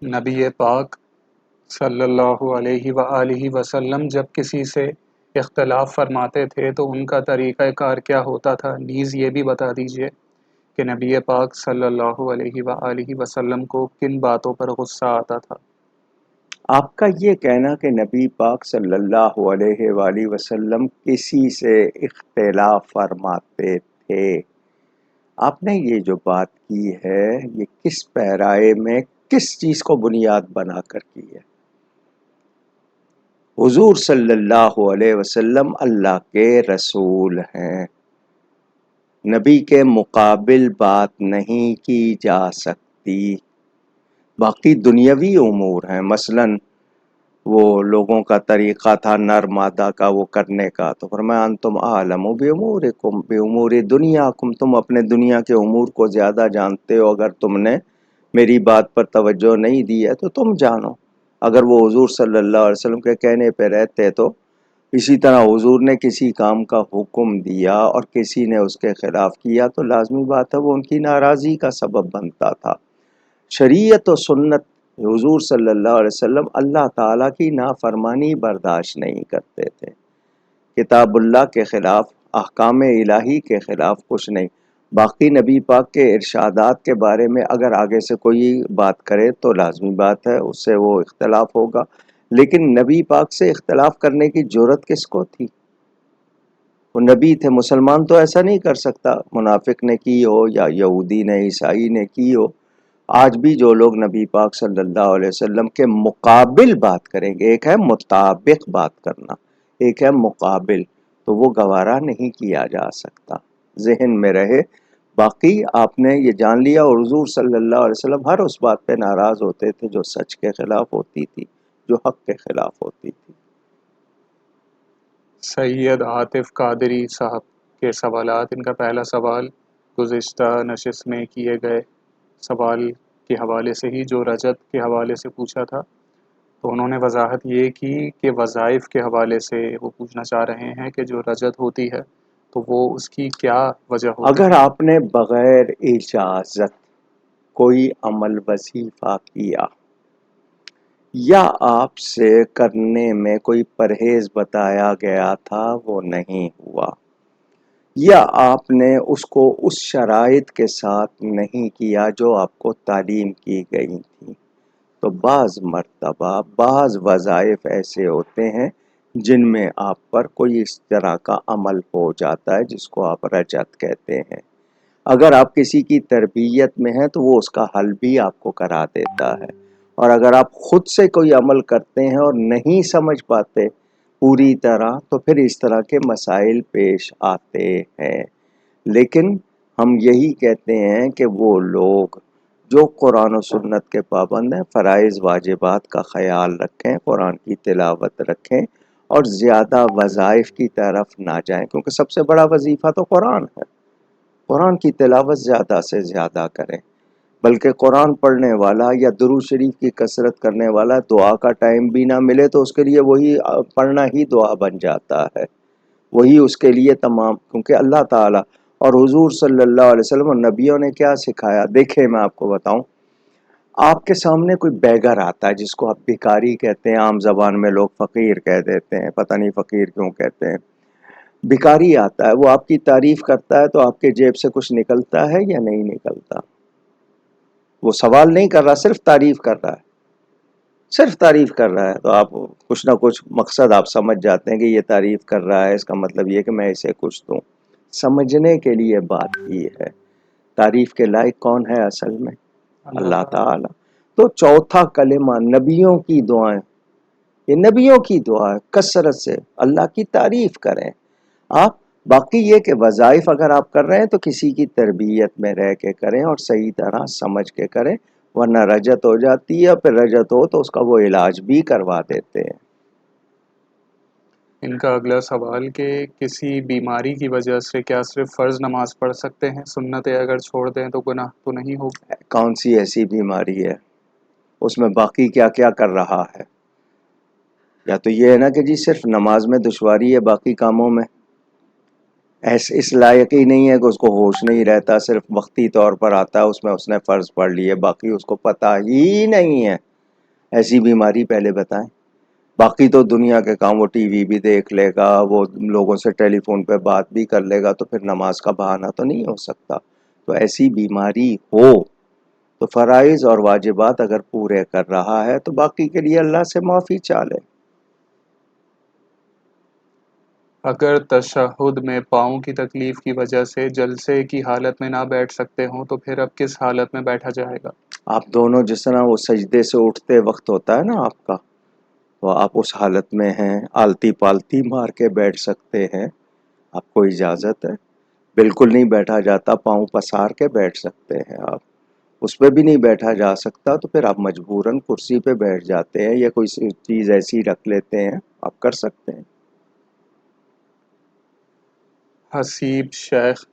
نبی پاک صلی اللہ علیہ وآلہ وسلم جب کسی سے اختلاف فرماتے تھے تو ان کا طریقہ کار کیا ہوتا تھا؟ نیز یہ بھی بتا دیجئے کہ نبی پاک صلی اللہ علیہ وآلہ وسلم کو کن باتوں پر غصہ آتا تھا؟ آپ کا یہ کہنا کہ نبی پاک صلی اللہ علیہ وآلہ وسلم کسی سے اختلاف فرماتے تھے، آپ نے یہ جو بات کی ہے یہ کس پیرائے میں کس چیز کو بنیاد بنا کر کی ہے؟ حضور صلی اللہ علیہ وسلم اللہ کے رسول ہیں، نبی کے مقابل بات نہیں کی جا سکتی. باقی دنیاوی امور ہیں، مثلاً وہ لوگوں کا طریقہ تھا نر مادہ کا وہ کرنے کا، تو فرمایا انتم اعلم بامورکم بامور دنیاکم، تم اپنے دنیا کے امور کو زیادہ جانتے ہو، اگر تم نے میری بات پر توجہ نہیں دی ہے تو تم جانو. اگر وہ حضور صلی اللہ علیہ وسلم کے کہنے پہ رہتے تو اسی طرح حضور نے کسی کام کا حکم دیا اور کسی نے اس کے خلاف کیا تو لازمی بات ہے وہ ان کی ناراضی کا سبب بنتا تھا. شریعت و سنت حضور صلی اللہ علیہ وسلم اللہ تعالیٰ کی نافرمانی برداشت نہیں کرتے تھے، کتاب اللہ کے خلاف، احکام الہی کے خلاف کچھ نہیں. باقی نبی پاک کے ارشادات کے بارے میں اگر آگے سے کوئی بات کرے تو لازمی بات ہے اس سے وہ اختلاف ہوگا، لیکن نبی پاک سے اختلاف کرنے کی جرأت کس کو تھی؟ وہ نبی تھے، مسلمان تو ایسا نہیں کر سکتا، منافق نے کی ہو یا یہودی نے عیسائی نے کی ہو آج بھی جو لوگ نبی پاک صلی اللہ علیہ وسلم کے مقابل بات کریں گے، ایک ہے مطابق بات کرنا، ایک ہے مقابل، تو وہ گوارا نہیں کیا جا سکتا، ذہن میں رہے۔ باقی آپ نے یہ جان لیا، اور حضور صلی اللہ علیہ وسلم ہر اس بات پہ ناراض ہوتے تھے جو سچ کے خلاف ہوتی تھی، جو حق کے خلاف ہوتی تھی۔ سید عاطف قادری صاحب کے سوالات، ان کا پہلا سوال گزشتہ نشست میں کیے گئے سوال کے حوالے سے ہی، جو رجت کے حوالے سے پوچھا تھا، تو انہوں نے وضاحت یہ کی کہ وظائف کے حوالے سے وہ پوچھنا چاہ رہے ہیں کہ جو رجت ہوتی ہے تو وہ اس کی کیا وجہ ہوتی اگر ہے؟ آپ نے بغیر اجازت کوئی عمل وظیفہ کیا، یا آپ سے کرنے میں کوئی پرہیز بتایا گیا تھا وہ نہیں ہوا، یا آپ نے اس کو اس شرائط کے ساتھ نہیں کیا جو آپ کو تعلیم کی گئی تھی، تو بعض مرتبہ بعض وظائف ایسے ہوتے ہیں جن میں آپ پر کوئی اس طرح کا عمل ہو جاتا ہے جس کو آپ رجت کہتے ہیں۔ اگر آپ کسی کی تربیت میں ہیں تو وہ اس کا حل بھی آپ کو کرا دیتا ہے، اور اگر آپ خود سے کوئی عمل کرتے ہیں اور نہیں سمجھ پاتے پوری طرح تو پھر اس طرح کے مسائل پیش آتے ہیں۔ لیکن ہم یہی کہتے ہیں کہ وہ لوگ جو قرآن و سنت کے پابند ہیں، فرائض واجبات کا خیال رکھیں، قرآن کی تلاوت رکھیں، اور زیادہ وظائف کی طرف نہ جائیں، کیونکہ سب سے بڑا وظیفہ تو قرآن ہے۔ قرآن کی تلاوت زیادہ سے زیادہ کریں، بلکہ قرآن پڑھنے والا یا درود شریف کی کثرت کرنے والا دعا کا ٹائم بھی نہ ملے تو اس کے لیے وہی پڑھنا ہی دعا بن جاتا ہے، وہی اس کے لیے تمام، کیونکہ اللہ تعالیٰ اور حضور صلی اللہ علیہ وسلم اور نبیوں نے کیا سکھایا۔ دیکھیں میں آپ کو بتاؤں، آپ کے سامنے کوئی بیگر آتا ہے جس کو آپ بھکاری کہتے ہیں، عام زبان میں لوگ فقیر کہہ دیتے ہیں، پتہ نہیں فقیر کیوں کہتے ہیں۔ بھکاری آتا ہے، وہ آپ کی تعریف کرتا ہے تو آپ کے جیب سے کچھ نکلتا ہے یا نہیں نکلتا؟ وہ سوال نہیں کر رہا، صرف تعریف کر رہا ہے، صرف تعریف کر رہا ہے، تو آپ کچھ نہ کچھ مقصد آپ سمجھ جاتے ہیں کہ یہ تعریف کر رہا ہے، اس کا مطلب یہ کہ میں اسے کچھ دوں۔ سمجھنے کے لیے بات کی ہے، تعریف کے لائق کون ہے اصل میں؟ اللہ تعالی۔ تو چوتھا کلمہ نبیوں کی دعائیں، یہ نبیوں کی دعا ہے، کثرت سے اللہ کی تعریف کریں آپ۔ باقی یہ کہ وظائف اگر آپ کر رہے ہیں تو کسی کی تربیت میں رہ کے کریں اور صحیح طرح سمجھ کے کریں، ورنہ رجت ہو جاتی ہے، پھر رجت ہو تو اس کا وہ علاج بھی کروا دیتے ہیں۔ ان کا اگلا سوال کہ کسی بیماری کی وجہ سے کیا صرف فرض نماز پڑھ سکتے ہیں، سنتیں اگر چھوڑ دیں تو گناہ تو نہیں ہوگا؟ کون سی ایسی بیماری ہے اس میں باقی کیا کیا کر رہا ہے؟ یا تو یہ ہے نا کہ جی صرف نماز میں دشواری ہے، باقی کاموں میں اس لائق ہی نہیں ہے کہ اس کو ہوش نہیں رہتا، صرف وقتی طور پر آتا ہے، اس میں اس نے فرض پڑھ لیے، باقی اس کو پتہ ہی نہیں ہے۔ ایسی بیماری پہلے بتائیں۔ باقی تو دنیا کے کام، وہ ٹی وی بھی دیکھ لے گا، وہ لوگوں سے ٹیلی فون پہ بات بھی کر لے گا، تو پھر نماز کا بہانہ تو نہیں ہو سکتا۔ تو ایسی بیماری ہو تو فرائض اور واجبات اگر پورے کر رہا ہے تو باقی کے لیے اللہ سے معافی چاہے۔ اگر تشہد میں پاؤں کی تکلیف کی وجہ سے جلسے کی حالت میں نہ بیٹھ سکتے ہوں تو پھر اب کس حالت میں بیٹھا جائے گا؟ آپ دونوں جس طرح وہ سجدے سے اٹھتے وقت ہوتا ہے نا آپ کا، تو آپ اس حالت میں ہیں، آلتی پالتی مار کے بیٹھ سکتے ہیں، آپ کو اجازت ہے۔ بالکل نہیں بیٹھا جاتا، پاؤں پسار کے بیٹھ سکتے ہیں آپ۔ اس پہ بھی نہیں بیٹھا جا سکتا تو پھر آپ مجبوراً کرسی پہ بیٹھ جاتے ہیں یا کوئی چیز ایسی رکھ لیتے ہیں، آپ کر سکتے ہیں۔ حسیب شیخ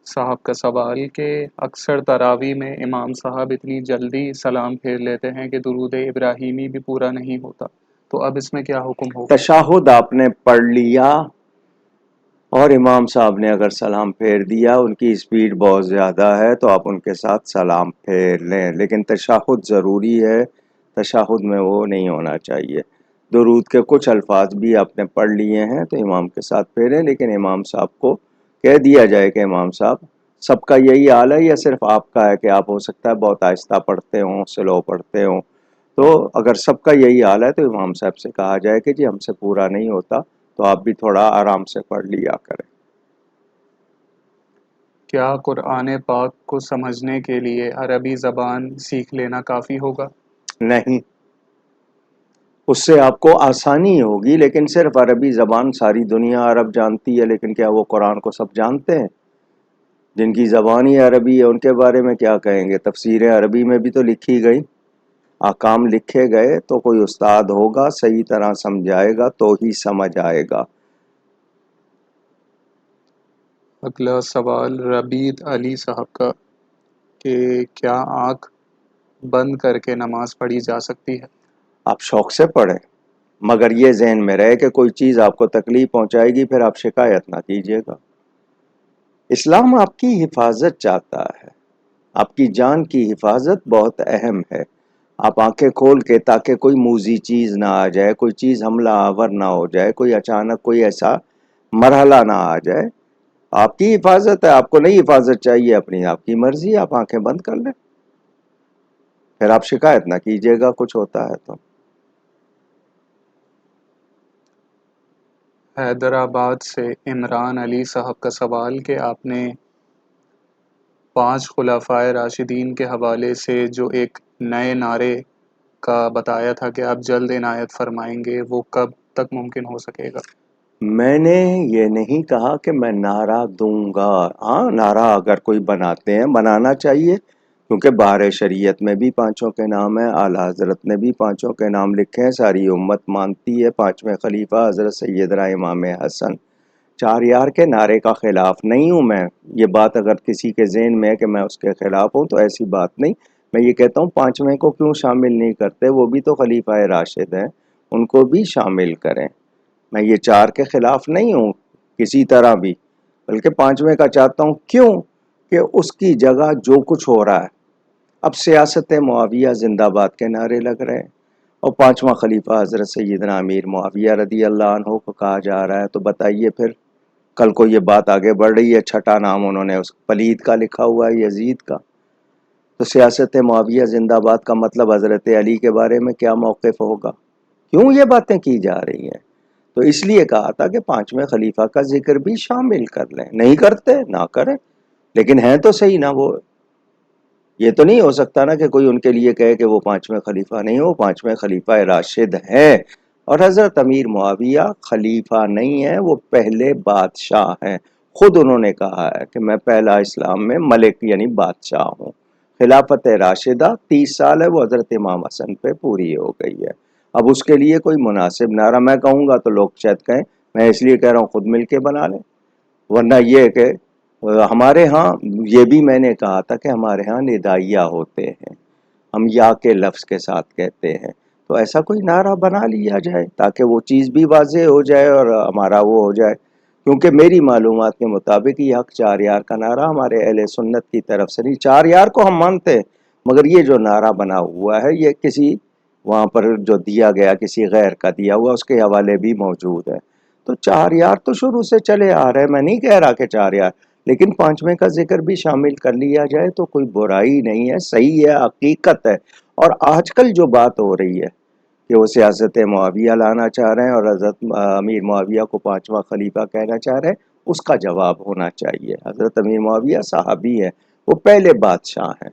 صاحب کا سوال کہ اکثر تراویح میں امام صاحب اتنی جلدی سلام پھیر لیتے ہیں کہ درود ابراہیمی بھی پورا نہیں ہوتا، تو اب اس میں کیا حکم ہوگا؟ تشہد آپ نے پڑھ لیا اور امام صاحب نے اگر سلام پھیر دیا، ان کی اسپیڈ بہت زیادہ ہے تو آپ ان کے ساتھ سلام پھیر لیں، لیکن تشہد ضروری ہے، تشہد میں وہ نہیں ہونا چاہیے۔ درود کے کچھ الفاظ بھی آپ نے پڑھ لیے ہیں تو امام کے ساتھ پھیریں، لیکن امام صاحب کو کہہ دیا جائے کہ امام صاحب سب کا یہی حال ہے یا صرف آپ کا ہے کہ آپ ہو سکتا ہے بہت آہستہ پڑھتے ہوں، سلو پڑھتے ہوں، تو اگر سب کا یہی حال ہے تو امام صاحب سے کہا جائے کہ جی ہم سے پورا نہیں ہوتا تو آپ بھی تھوڑا آرام سے پڑھ لیا کریں۔ کیا قرآن پاک کو سمجھنے کے لیے عربی زبان سیکھ لینا کافی ہوگا؟ نہیں، اس سے آپ کو آسانی ہوگی، لیکن صرف عربی زبان ساری دنیا عرب جانتی ہے، لیکن کیا وہ قرآن کو سب جانتے ہیں؟ جن کی زبان ہی عربی ہے ان کے بارے میں کیا کہیں گے؟ تفسیریں عربی میں بھی تو لکھی گئی، احکام لکھے گئے، تو کوئی استاد ہوگا صحیح طرح سمجھائے گا تو ہی سمجھ آئے گا۔ اگلا سوال ربیع علی صاحب کا کہ کیا آنکھ بند کر کے نماز پڑھی جا سکتی ہے؟ آپ شوق سے پڑھیں، مگر یہ ذہن میں رہے کہ کوئی چیز آپ کو تکلیف پہنچائے گی پھر آپ شکایت نہ کیجیے گا۔ اسلام آپ کی حفاظت چاہتا ہے، آپ کی جان کی حفاظت بہت اہم ہے۔ آپ آنکھیں کھول کے تاکہ کوئی موذی چیز نہ آ جائے، کوئی چیز حملہ آور نہ ہو جائے، کوئی اچانک کوئی ایسا مرحلہ نہ آ جائے، آپ کی حفاظت ہے۔ آپ کو نہیں حفاظت چاہیے اپنی، آپ کی مرضی، آپ آنکھیں بند کر لیں، پھر آپ شکایت نہ کیجیے گا کچھ ہوتا ہے تو۔ حیدرآباد سے عمران علی صاحب کا سوال کہ آپ نے 5 خلفائے راشدین کے حوالے سے جو ایک نئے نعرے کا بتایا تھا کہ آپ جلد عنایت فرمائیں گے، وہ کب تک ممکن ہو سکے گا؟ میں نے یہ نہیں کہا کہ میں نعرہ دوں گا، ہاں نعرہ اگر کوئی بناتے ہیں بنانا چاہیے، کیونکہ بہار شریعت میں بھی پانچوں کے نام ہیں، اعلیٰ حضرت نے بھی پانچوں کے نام لکھے ہیں، ساری امت مانتی ہے، پانچویں خلیفہ حضرت سیدنا امام حسن۔ 4 یار کے نعرے کا خلاف نہیں ہوں میں، یہ بات اگر کسی کے ذہن میں ہے کہ میں اس کے خلاف ہوں تو ایسی بات نہیں۔ میں یہ کہتا ہوں 5ویں کو کیوں شامل نہیں کرتے، وہ بھی تو خلیفہ راشد ہیں، ان کو بھی شامل کریں۔ میں یہ 4 کے خلاف نہیں ہوں کسی طرح بھی، بلکہ 5ویں کا چاہتا ہوں، کیوں کہ اس کی جگہ جو کچھ ہو رہا ہے، اب سیاست معاویہ زندہ باد کے نعرے لگ رہے ہیں، اور 5واں خلیفہ حضرت سیدنا امیر معاویہ رضی اللہ عنہ کو کہا جا رہا ہے، تو بتائیے پھر کل کو یہ بات آگے بڑھ رہی ہے، چھٹا نام انہوں نے اس پلید کا لکھا ہوا ہے، یزید کا، تو سیاست معاویہ زندہ باد کا مطلب حضرت علی کے بارے میں کیا موقف ہوگا؟ کیوں یہ باتیں کی جا رہی ہیں؟ تو اس لیے کہا تھا کہ 5ویں خلیفہ کا ذکر بھی شامل کر لیں، نہیں کرتے نہ کریں، لیکن ہیں تو صحیح نا وہ۔ یہ تو نہیں ہو سکتا نا کہ کوئی ان کے لیے کہے کہ وہ 5ویں خلیفہ نہیں، وہ 5ویں خلیفہ راشد ہیں، اور حضرت امیر معاویہ خلیفہ نہیں ہے، وہ پہلے بادشاہ ہیں، خود انہوں نے کہا ہے کہ میں پہلا اسلام میں ملک یعنی بادشاہ ہوں۔ خلافت راشدہ 30 سال ہے، وہ حضرت امام حسن پہ پوری ہو گئی ہے۔ اب اس کے لیے کوئی مناسب نعرہ میں کہوں گا تو لوگ شاید کہیں، میں اس لیے کہہ رہا ہوں خود مل کے بنا لیں، ورنہ یہ کہ ہمارے ہاں یہ بھی میں نے کہا تھا کہ ہمارے ہاں ندائیہ ہوتے ہیں، ہم یا کے لفظ کے ساتھ کہتے ہیں، تو ایسا کوئی نعرہ بنا لیا جائے تاکہ وہ چیز بھی واضح ہو جائے اور ہمارا وہ ہو جائے، کیونکہ میری معلومات کے مطابق یہ حق 4 یار کا نعرہ ہمارے اہل سنت کی طرف سے نہیں، 4 یار کو ہم مانتے ہیں، مگر یہ جو نعرہ بنا ہوا ہے یہ کسی وہاں پر جو دیا گیا کسی غیر کا دیا ہوا، اس کے حوالے بھی موجود ہے، تو 4 یار تو شروع سے چلے آ رہے ہیں، میں نہیں کہہ رہا کہ 4 یار، لیکن 5ویں کا ذکر بھی شامل کر لیا جائے تو کوئی برائی نہیں ہے، صحیح ہے، حقیقت ہے۔ اور آج کل جو بات ہو رہی ہے کہ وہ سیاست معاویہ لانا چاہ رہے ہیں اور حضرت امیر معاویہ کو 5واں خلیفہ کہنا چاہ رہے ہیں، اس کا جواب ہونا چاہیے۔ حضرت امیر معاویہ صحابی ہے، وہ پہلے بادشاہ ہیں،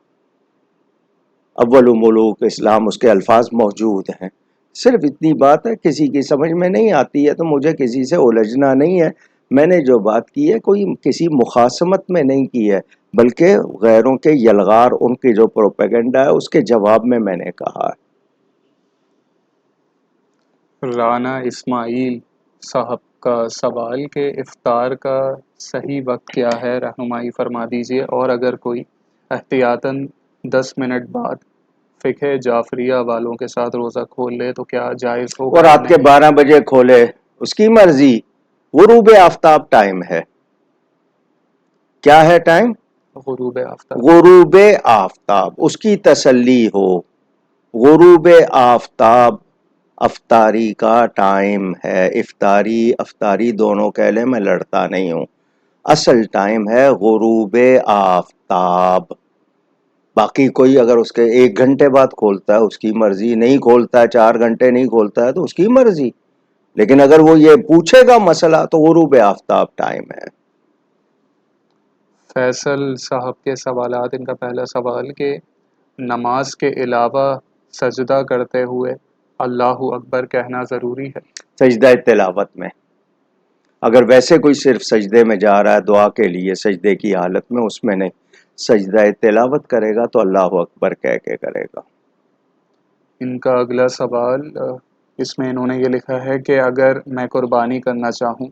اول ملوک اسلام، اس کے الفاظ موجود ہیں، صرف اتنی بات ہے، کسی کی سمجھ میں نہیں آتی ہے تو مجھے کسی سے الجھنا نہیں ہے، میں نے جو بات کی ہے کوئی کسی مخاصمت میں نہیں کی ہے، بلکہ غیروں کے یلغار، ان کی جو پروپیگنڈا ہے اس کے جواب میں میں نے کہا ہے۔ رانا اسماعیل صاحب کا سوال کہ افطار کا صحیح وقت کیا ہے، رہنمائی فرما دیجیے، اور اگر کوئی احتیاطاً 10 منٹ بعد فقہ جعفریہ والوں کے ساتھ روزہ کھول لے تو کیا جائز اور ہوگا یا رات کے نہیں؟ 12 بجے کھولے، اس کی مرضی، غروب آفتاب ٹائم ہے، کیا ہے ٹائم؟ غروب آفتاب۔ غروب آفتاب، اس کی تسلی ہو، غروب آفتاب افطاری کا ٹائم ہے، افطاری دونوں کہہ لیں، میں لڑتا نہیں ہوں، اصل ٹائم ہے غروب آفتاب، باقی کوئی اگر اس کے 1 گھنٹے بعد کھولتا ہے اس کی مرضی، نہیں کھولتا ہے 4 گھنٹے نہیں کھولتا ہے تو اس کی مرضی، لیکن اگر وہ یہ پوچھے گا مسئلہ تو غروب آفتاب ٹائم ہے۔ فیصل صاحب کے سوالات، ان کا پہلا سوال کہ نماز کے علاوہ سجدہ کرتے ہوئے اللہ اکبر کہنا ضروری ہے؟ سجدہ تلاوت میں اگر ویسے کوئی صرف سجدے میں جا رہا ہے دعا کے لیے سجدے کی حالت میں، اس میں نہیں، سجدہ تلاوت کرے گا تو اللہ اکبر کہہ کے کرے گا۔ ان کا اگلا سوال اس میں انہوں نے یہ لکھا ہے کہ اگر میں قربانی کرنا چاہوں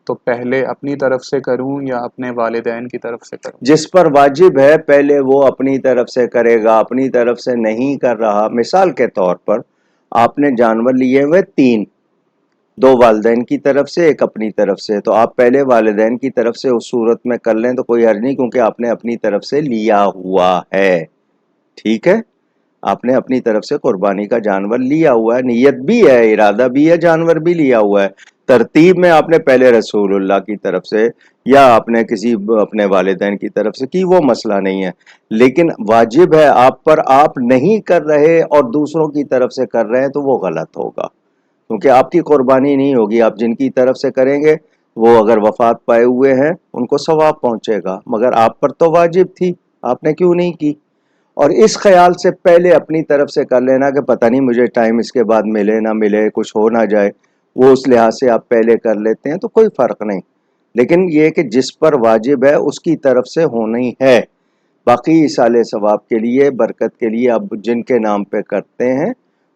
تو پہلے اپنی طرف سے کروں یا اپنے والدین کی طرف سے کروں؟ جس پر واجب ہے پہلے وہ اپنی طرف سے کرے گا، اپنی طرف سے نہیں کر رہا، مثال کے طور پر آپ نے جانور لیے ہوئے 3، 2 والدین کی طرف سے، 1 اپنی طرف سے، تو آپ پہلے والدین کی طرف سے اس صورت میں کر لیں تو کوئی حرج نہیں، کیونکہ آپ نے اپنی طرف سے لیا ہوا ہے، ٹھیک ہے، آپ نے اپنی طرف سے قربانی کا جانور لیا ہوا ہے، نیت بھی ہے، ارادہ بھی ہے، جانور بھی لیا ہوا ہے، ترتیب میں آپ نے پہلے رسول اللہ کی طرف سے یا آپ نے کسی اپنے والدین کی طرف سے کی، وہ مسئلہ نہیں ہے، لیکن واجب ہے آپ پر، آپ نہیں کر رہے اور دوسروں کی طرف سے کر رہے ہیں تو وہ غلط ہوگا، کیونکہ آپ کی قربانی نہیں ہوگی، آپ جن کی طرف سے کریں گے وہ اگر وفات پائے ہوئے ہیں ان کو ثواب پہنچے گا، مگر آپ پر تو واجب تھی، آپ نے کیوں نہیں کی؟ اور اس خیال سے پہلے اپنی طرف سے کر لینا کہ پتہ نہیں مجھے ٹائم اس کے بعد ملے نہ ملے، کچھ ہو نہ جائے، وہ اس لحاظ سے آپ پہلے کر لیتے ہیں تو کوئی فرق نہیں، لیکن یہ کہ جس پر واجب ہے اس کی طرف سے ہونی ہے، باقی اصالہ ثواب کے لیے، برکت کے لیے اب جن کے نام پہ کرتے ہیں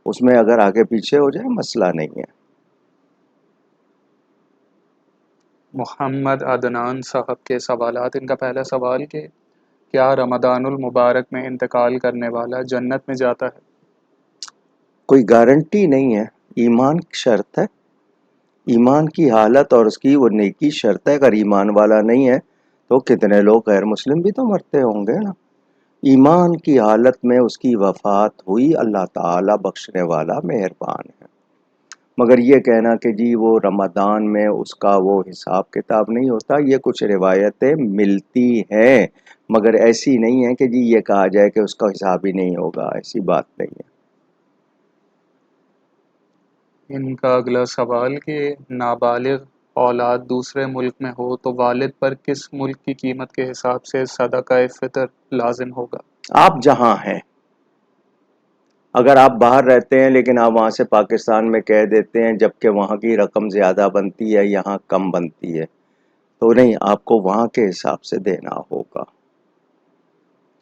اس میں اگر آگے پیچھے ہو جائے مسئلہ نہیں ہے۔ محمد عدنان صاحب کے سوالات، ان کا پہلا سوال کہ کیا رمضان المبارک میں انتقال کرنے والا جنت میں جاتا ہے؟ کوئی گارنٹی نہیں ہے، ایمان کی شرط ہے، ایمان کی حالت اور اس کی وہ نیکی شرط ہے، اگر ایمان والا نہیں ہے تو کتنے لوگ غیر مسلم بھی تو مرتے ہوں گے نا، ایمان کی حالت میں اس کی وفات ہوئی، اللہ تعالی بخشنے والا مہربان ہے، مگر یہ کہنا کہ جی وہ رمضان میں اس کا وہ حساب کتاب نہیں ہوتا، یہ کچھ روایتیں ملتی ہیں، مگر ایسی نہیں ہے کہ جی یہ کہا جائے کہ اس کا حساب ہی نہیں ہوگا، ایسی بات نہیں ہے۔ ان کا اگلا سوال کہ نابالغ اولاد دوسرے ملک میں ہو تو والد پر کس ملک کی قیمت کے حساب سے صدقہ فطر لازم ہوگا؟ آپ جہاں ہیں، اگر آپ باہر رہتے ہیں لیکن آپ وہاں سے پاکستان میں کہہ دیتے ہیں جبکہ وہاں کی رقم زیادہ بنتی ہے یہاں کم بنتی ہے تو نہیں، آپ کو وہاں کے حساب سے دینا ہوگا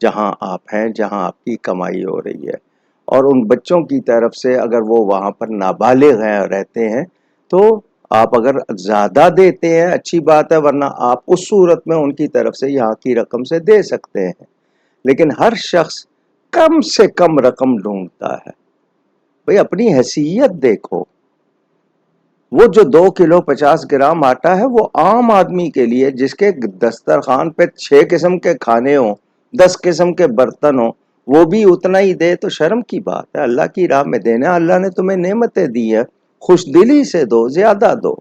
جہاں آپ ہیں، جہاں آپ کی کمائی ہو رہی ہے، اور ان بچوں کی طرف سے اگر وہ وہاں پر نابالغ ہیں رہتے ہیں تو آپ اگر زیادہ دیتے ہیں اچھی بات ہے، ورنہ آپ اس صورت میں ان کی طرف سے یہاں کی رقم سے دے سکتے ہیں، لیکن ہر شخص کم سے کم رقم ڈھونڈتا ہے، بھئی اپنی حیثیت دیکھو، وہ جو 2 کلو 50 گرام آٹا ہے وہ عام آدمی کے لیے جس کے دسترخوان پہ 6 قسم کے کھانے ہوں، 10 قسم کے برتن ہوں، وہ بھی اتنا ہی دے تو شرم کی بات ہے، اللہ کی راہ میں دینا، اللہ نے تمہیں نعمتیں دی ہیں، خوش دلی سے دو، زیادہ دو۔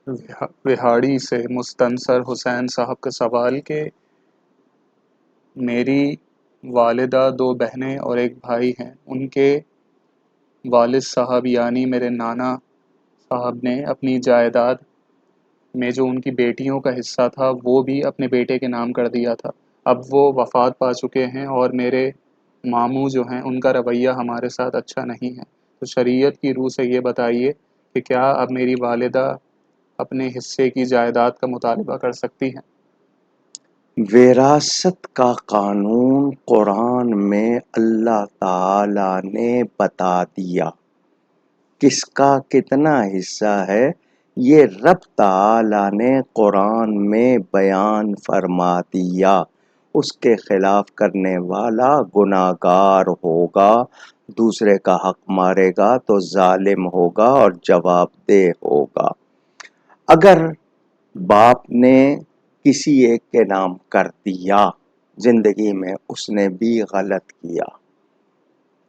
وہاڑی سے مستنصر حسین صاحب کا سوال کہ میری والدہ 2 بہنیں اور 1 بھائی ہیں، ان کے والد صاحب یعنی میرے نانا صاحب نے اپنی جائیداد میں جو ان کی بیٹیوں کا حصہ تھا وہ بھی اپنے بیٹے کے نام کر دیا تھا، اب وہ وفات پا چکے ہیں اور میرے ماموں جو ہیں ان کا رویہ ہمارے ساتھ اچھا نہیں ہے، تو شریعت کی روح سے یہ بتائیے کہ کیا اب میری والدہ اپنے حصے کی جائیداد کا مطالبہ کر سکتی ہیں؟ وراثت کا قانون قرآن میں اللہ تعالی نے بتا دیا، کس کا کتنا حصہ ہے یہ رب تعالی نے قرآن میں بیان فرما دیا، اس کے خلاف کرنے والا گناہگار ہوگا، دوسرے کا حق مارے گا تو ظالم ہوگا اور جواب دہ ہوگا۔ اگر باپ نے کسی ایک کے نام کر دیا زندگی میں، اس نے بھی غلط کیا،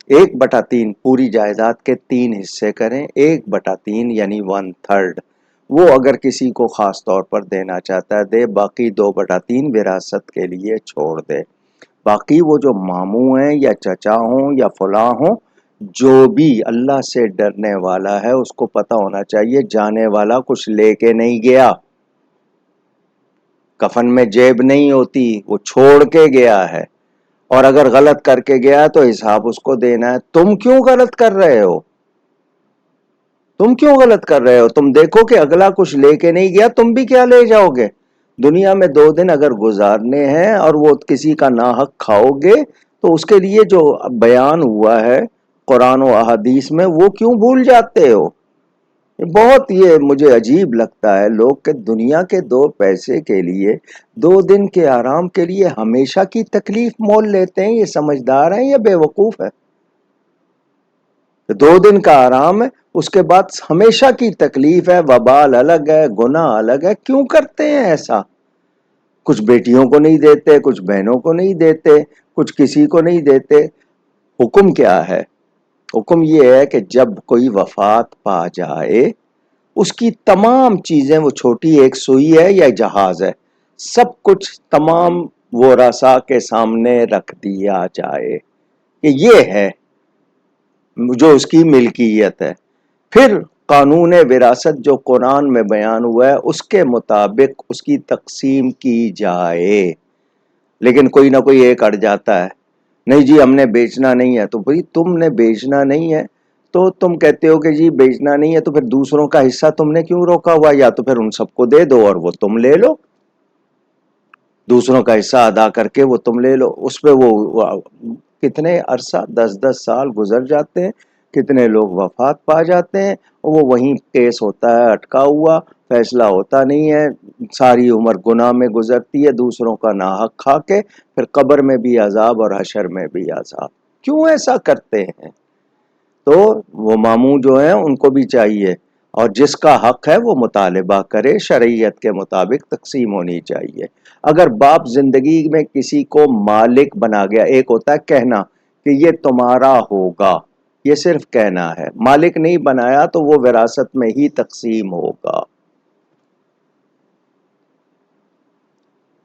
1/3 پوری جائیداد کے 3 حصے کریں، 1/3 یعنی 1/3 وہ اگر کسی کو خاص طور پر دینا چاہتا ہے دے، باقی 2/3 وراثت کے لیے چھوڑ دے، باقی وہ جو ماموں ہیں یا چچا ہوں یا فلاں ہوں، جو بھی اللہ سے ڈرنے والا ہے اس کو پتہ ہونا چاہیے جانے والا کچھ لے کے نہیں گیا، کفن میں جیب نہیں ہوتی، وہ چھوڑ کے گیا ہے، اور اگر غلط کر کے گیا تو حساب اس کو دینا ہے. تم کیوں غلط کر رہے ہو؟ تم دیکھو کہ اگلا کچھ لے کے نہیں گیا، تم بھی کیا لے جاؤ گے؟ دنیا میں 2 دن اگر گزارنے ہیں اور وہ کسی کا ناحق کھاؤ گے تو اس کے لیے جو بیان ہوا ہے قرآن و احادیث میں وہ کیوں بھول جاتے ہو؟ بہت یہ مجھے عجیب لگتا ہے لوگ کہ دنیا کے 2 پیسے کے لیے 2 دن کے آرام کے لیے ہمیشہ کی تکلیف مول لیتے ہیں. یہ سمجھدار ہیں یا بے وقوف ہے؟ 2 دن کا آرام ہے، اس کے بعد ہمیشہ کی تکلیف ہے، وبال الگ ہے، گناہ الگ ہے. کیوں کرتے ہیں ایسا؟ کچھ بیٹیوں کو نہیں دیتے، کچھ بہنوں کو نہیں دیتے، کچھ کسی کو نہیں دیتے. حکم کیا ہے؟ حکم یہ ہے کہ جب کوئی وفات پا جائے اس کی تمام چیزیں، وہ چھوٹی ایک سوئی ہے یا جہاز ہے، سب کچھ تمام وہ رسا کے سامنے رکھ دیا جائے کہ یہ ہے جو اس کی ملکیت ہے. پھر قانون وراثت جو قرآن میں بیان ہوا ہے اس کے مطابق اس کی تقسیم کی جائے. لیکن کوئی نہ کوئی ایک اڑ جاتا ہے، نہیں جی ہم نے بیچنا نہیں ہے. تو بھئی تم نے بیچنا نہیں ہے تو تم کہتے ہو کہ جی بیچنا نہیں ہے، تو پھر دوسروں کا حصہ تم نے کیوں روکا ہوا؟ یا تو پھر ان سب کو دے دو اور وہ تم لے لو، دوسروں کا حصہ ادا کر کے وہ تم لے لو. اس پہ وہ کتنے عرصہ 10 سال گزر جاتے ہیں، کتنے لوگ وفات پا جاتے ہیں، وہ وہیں کیس ہوتا ہے اٹکا ہوا، فیصلہ ہوتا نہیں ہے، ساری عمر گناہ میں گزرتی ہے دوسروں کا ناحق کھا کے، پھر قبر میں بھی عذاب اور حشر میں بھی عذاب. کیوں ایسا کرتے ہیں؟ تو وہ ماموں جو ہیں ان کو بھی چاہیے، اور جس کا حق ہے وہ مطالبہ کرے، شرعیت کے مطابق تقسیم ہونی چاہیے. اگر باپ زندگی میں کسی کو مالک بنا گیا، ایک ہوتا ہے کہنا کہ یہ تمہارا ہوگا، یہ صرف کہنا ہے، مالک نہیں بنایا تو وہ وراثت میں ہی تقسیم ہوگا.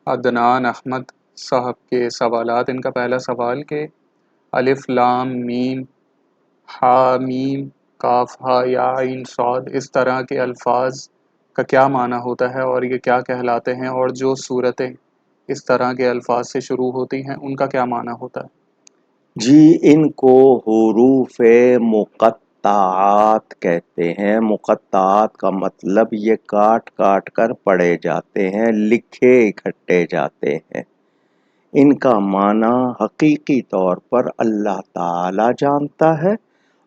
عدنان احمد صاحب کے سوالات. ان کا پہلا سوال کہ الف لام میم ہا میم کاف ہا یا عین صاد اس طرح کے الفاظ کا کیا معنی ہوتا ہے اور یہ کیا کہلاتے ہیں، اور جو صورتیں اس طرح کے الفاظ سے شروع ہوتی ہیں ان کا کیا معنی ہوتا ہے؟ جی ان کو حروف مقطعات کہتے ہیں. مقطعات کا مطلب یہ کاٹ کاٹ کر پڑھے جاتے ہیں، لکھے اکٹھے جاتے ہیں. ان کا معنی حقیقی طور پر اللہ تعالی جانتا ہے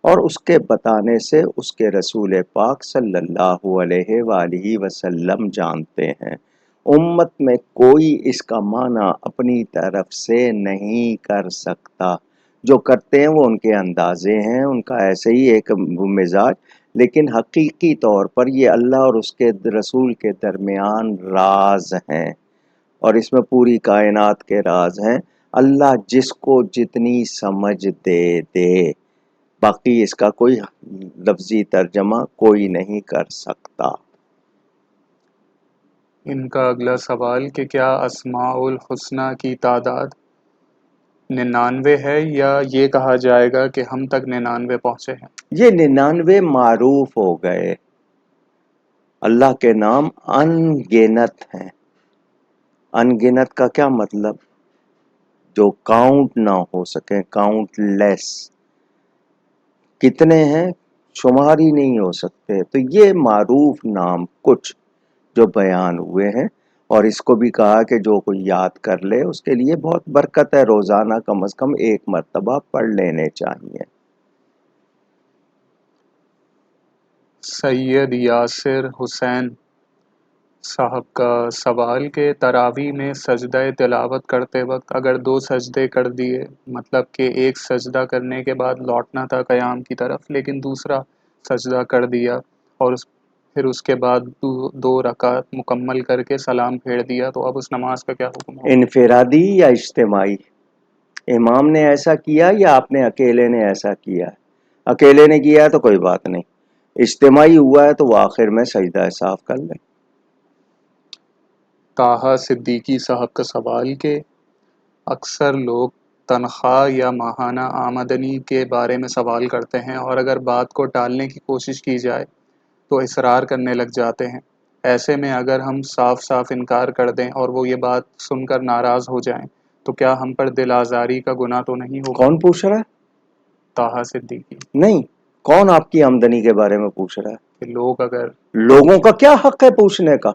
اور اس کے بتانے سے اس کے رسول پاک صلی اللہ علیہ وآلہ وسلم جانتے ہیں. امت میں کوئی اس کا معنی اپنی طرف سے نہیں کر سکتا. جو کرتے ہیں وہ ان کے اندازے ہیں، ان کا ایسے ہی ایک مزاج، لیکن حقیقی طور پر یہ اللہ اور اس کے رسول کے درمیان راز ہیں، اور اس میں پوری کائنات کے راز ہیں. اللہ جس کو جتنی سمجھ دے دے، باقی اس کا کوئی لفظی ترجمہ کوئی نہیں کر سکتا. ان کا اگلا سوال کہ کیا اسماء الحسنی کی تعداد 99 ہے، یا یہ کہا جائے گا کہ ہم تک 99 پہنچے ہیں؟ یہ 99 معروف ہو گئے. اللہ کے نام ان گنت ہیں. ان گنت کا کیا مطلب؟ جو کاؤنٹ نہ ہو سکے، کاؤنٹ لیس. کتنے ہیں؟ شمار ہی نہیں ہو سکتے. تو یہ معروف نام کچھ جو بیان ہوئے ہیں، اور اس کو بھی کہا کہ جو کوئی یاد کر لے اس کے لیے بہت برکت ہے، روزانہ کم از کم 1 مرتبہ پڑھ لینے چاہیے. سید یاسر حسین صاحب کا سوال کہ تراویح میں سجدہ تلاوت کرتے وقت اگر 2 سجدے کر دیے، مطلب کہ ایک سجدہ کرنے کے بعد لوٹنا تھا قیام کی طرف لیکن دوسرا سجدہ کر دیا، اور پھر اس کے بعد 2 رکعت مکمل کر کے سلام پھیر دیا، تو اب اس نماز کا کیا حکم ہوگا؟ انفرادی یا اجتماعی؟ امام نے ایسا کیا یا آپ نے اکیلے نے ایسا کیا؟ اکیلے نے کیا تو کوئی بات نہیں، اجتماعی ہوا ہے تو وہ آخر میں سجدہ صاف کر لیں. طاہا صدیقی صاحب کا سوال کہ اکثر لوگ تنخواہ یا ماہانہ آمدنی کے بارے میں سوال کرتے ہیں، اور اگر بات کو ٹالنے کی کوشش کی جائے تو اصرار کرنے لگ جاتے ہیں. ایسے میں اگر ہم صاف صاف انکار کر دیں اور وہ یہ بات سن کر ناراض ہو جائیں تو کیا ہم پر دل آزاری کا گناہ تو نہیں ہوگا؟ کون پوچھ رہا ہے؟ طٰہٰ صدیقی۔ نہیں، کون آپ کی آمدنی کے بارے میں پوچھ رہا ہے؟ کہ لوگ اگر لوگوں کا کیا حق ہے پوچھنے کا؟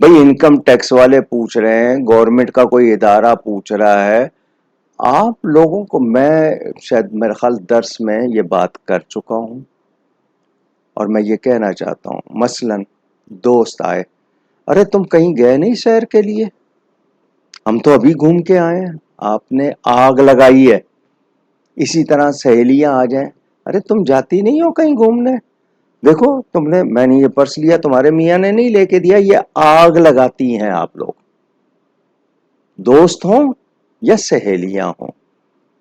بھئی انکم ٹیکس والے پوچھ رہے ہیں، گورنمنٹ کا کوئی ادارہ پوچھ رہا ہے، آپ لوگوں کو، میں شاید میرے خیال درس میں یہ بات کر چکا ہوں اور میں یہ کہنا چاہتا ہوں، مثلاً دوست آئے، ارے تم کہیں گئے نہیں سیر کے لیے؟ ہم تو ابھی گھوم کے آئے ہیں، آپ نے آگ لگائی ہے۔ اسی طرح سہیلیاں آ جائیں، ارے تم جاتی نہیں ہو کہیں گھومنے؟ دیکھو تم نے، میں نے یہ پرس لیا، تمہارے میاں نے نہیں لے کے دیا، یہ آگ لگاتی ہیں آپ لوگ، دوست ہوں یا سہیلیاں ہوں۔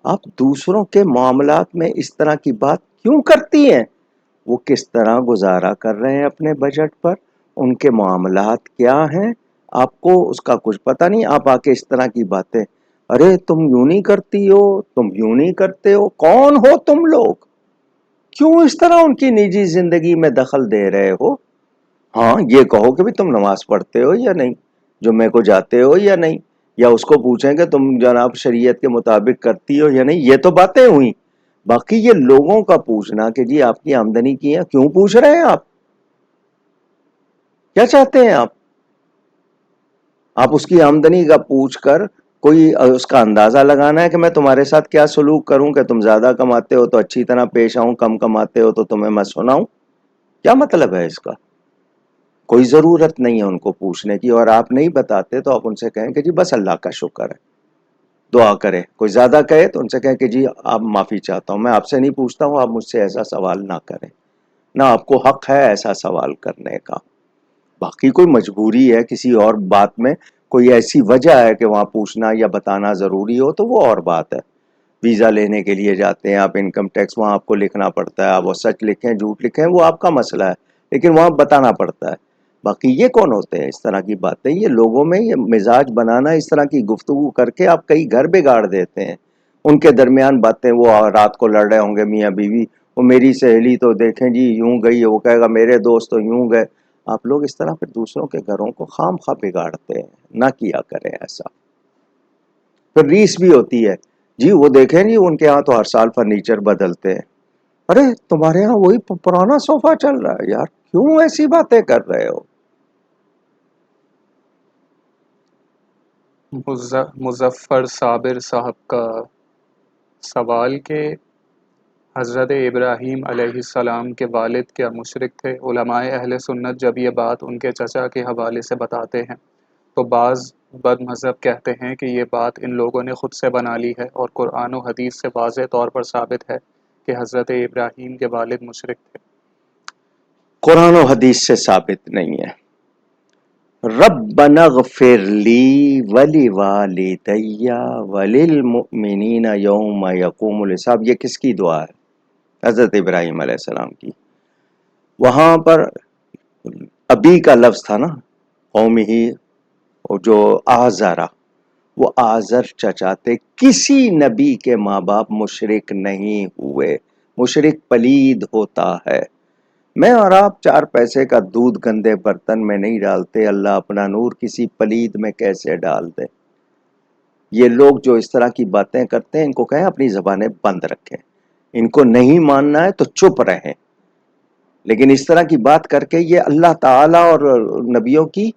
آپ دوسروں کے معاملات میں اس طرح کی بات کیوں کرتی ہیں؟ وہ کس طرح گزارا کر رہے ہیں اپنے بجٹ پر، ان کے معاملات کیا ہیں، آپ کو اس کا کچھ پتہ نہیں، آپ آ کے اس طرح کی باتیں، ارے تم یوں نہیں کرتی ہو، تم یوں نہیں کرتے ہو، کون ہو تم لوگ؟ کیوں اس طرح ان کی نجی زندگی میں دخل دے رہے ہو؟ ہاں یہ کہو کہ بھی تم نماز پڑھتے ہو یا نہیں، جمعے کو جاتے ہو یا نہیں، یا اس کو پوچھیں کہ تم جناب شریعت کے مطابق کرتی ہو یا نہیں، یہ تو باتیں ہوئیں۔ باقی یہ لوگوں کا پوچھنا کہ جی آپ کی آمدنی کی ہے، کیوں پوچھ رہے ہیں آپ؟ کیا چاہتے ہیں آپ اس کی آمدنی کا پوچھ کر کوئی اس کا اندازہ لگانا ہے کہ میں تمہارے ساتھ کیا سلوک کروں، کہ تم زیادہ کماتے ہو تو اچھی طرح پیش آؤں، کم کماتے ہو تو تمہیں میں سناؤں؟ کیا مطلب ہے اس کا؟ کوئی ضرورت نہیں ہے ان کو پوچھنے کی، اور آپ نہیں بتاتے تو آپ ان سے کہیں کہ جی بس اللہ کا شکر ہے، دعا کریں۔ کوئی زیادہ کہے تو ان سے کہیں کہ جی آپ معافی چاہتا ہوں، میں آپ سے نہیں پوچھتا ہوں، آپ مجھ سے ایسا سوال نہ کریں، نہ آپ کو حق ہے ایسا سوال کرنے کا۔ باقی کوئی مجبوری ہے کسی اور بات میں، کوئی ایسی وجہ ہے کہ وہاں پوچھنا یا بتانا ضروری ہو تو وہ اور بات ہے۔ ویزا لینے کے لیے جاتے ہیں آپ، انکم ٹیکس وہاں آپ کو لکھنا پڑتا ہے، آپ وہ سچ لکھیں جھوٹ لکھیں وہ آپ کا مسئلہ ہے، لیکن وہاں بتانا پڑتا ہے۔ باقی یہ کون ہوتے ہیں اس طرح کی باتیں؟ یہ لوگوں میں یہ مزاج بنانا، اس طرح کی گفتگو کر کے آپ کئی گھر بگاڑ دیتے ہیں۔ ان کے درمیان باتیں، وہ رات کو لڑ رہے ہوں گے میاں بیوی، وہ میری سہیلی تو دیکھیں جی یوں گئی، وہ کہے گا میرے دوست تو یوں گئے۔ آپ لوگ اس طرح پھر دوسروں کے گھروں کو خام خواہ بگاڑتے ہیں، نہ کیا کریں ایسا۔ پھر ریس بھی ہوتی ہے، جی وہ دیکھیں جی ان کے ہاں تو ہر سال فرنیچر بدلتے ہیں، ارے تمہارے ہاں وہی پرانا صوفہ چل رہا ہے یار، کیوں ایسی باتیں کر رہے ہو؟ مظفر صابر صاحب کا سوال کہ حضرت ابراہیم علیہ السلام کے والد کیا مشرک تھے؟ علماء اہل سنت جب یہ بات ان کے چچا کے حوالے سے بتاتے ہیں تو بعض بد مذہب کہتے ہیں کہ یہ بات ان لوگوں نے خود سے بنا لی ہے، اور قرآن و حدیث سے واضح طور پر ثابت ہے کہ حضرت ابراہیم کے والد مشرک تھے۔ قرآن و حدیث سے ثابت نہیں ہے۔ ربنا اغفر لی ولوالدی وللمؤمنین یوم یقوم الحساب، یہ کس کی دعا ہے؟ حضرت ابراہیم علیہ السلام کی۔ وہاں پر ابی کا لفظ تھا نا، قومی ہی جو آزرا، وہ آزر چچا تھے، کسی نبی کے ماں باپ مشرک نہیں ہوئے۔ مشرک پلید ہوتا ہے۔ میں اور آپ 4 پیسے کا دودھ گندے برتن میں نہیں ڈالتے، اللہ اپنا نور کسی پلید میں کیسے ڈال دے؟ یہ لوگ جو اس طرح کی باتیں کرتے ہیں ان کو کہیں اپنی زبانیں بند رکھیں، ان کو نہیں ماننا ہے تو چپ رہیں، لیکن اس طرح کی بات کر کے یہ اللہ تعالیٰ اور نبیوں کی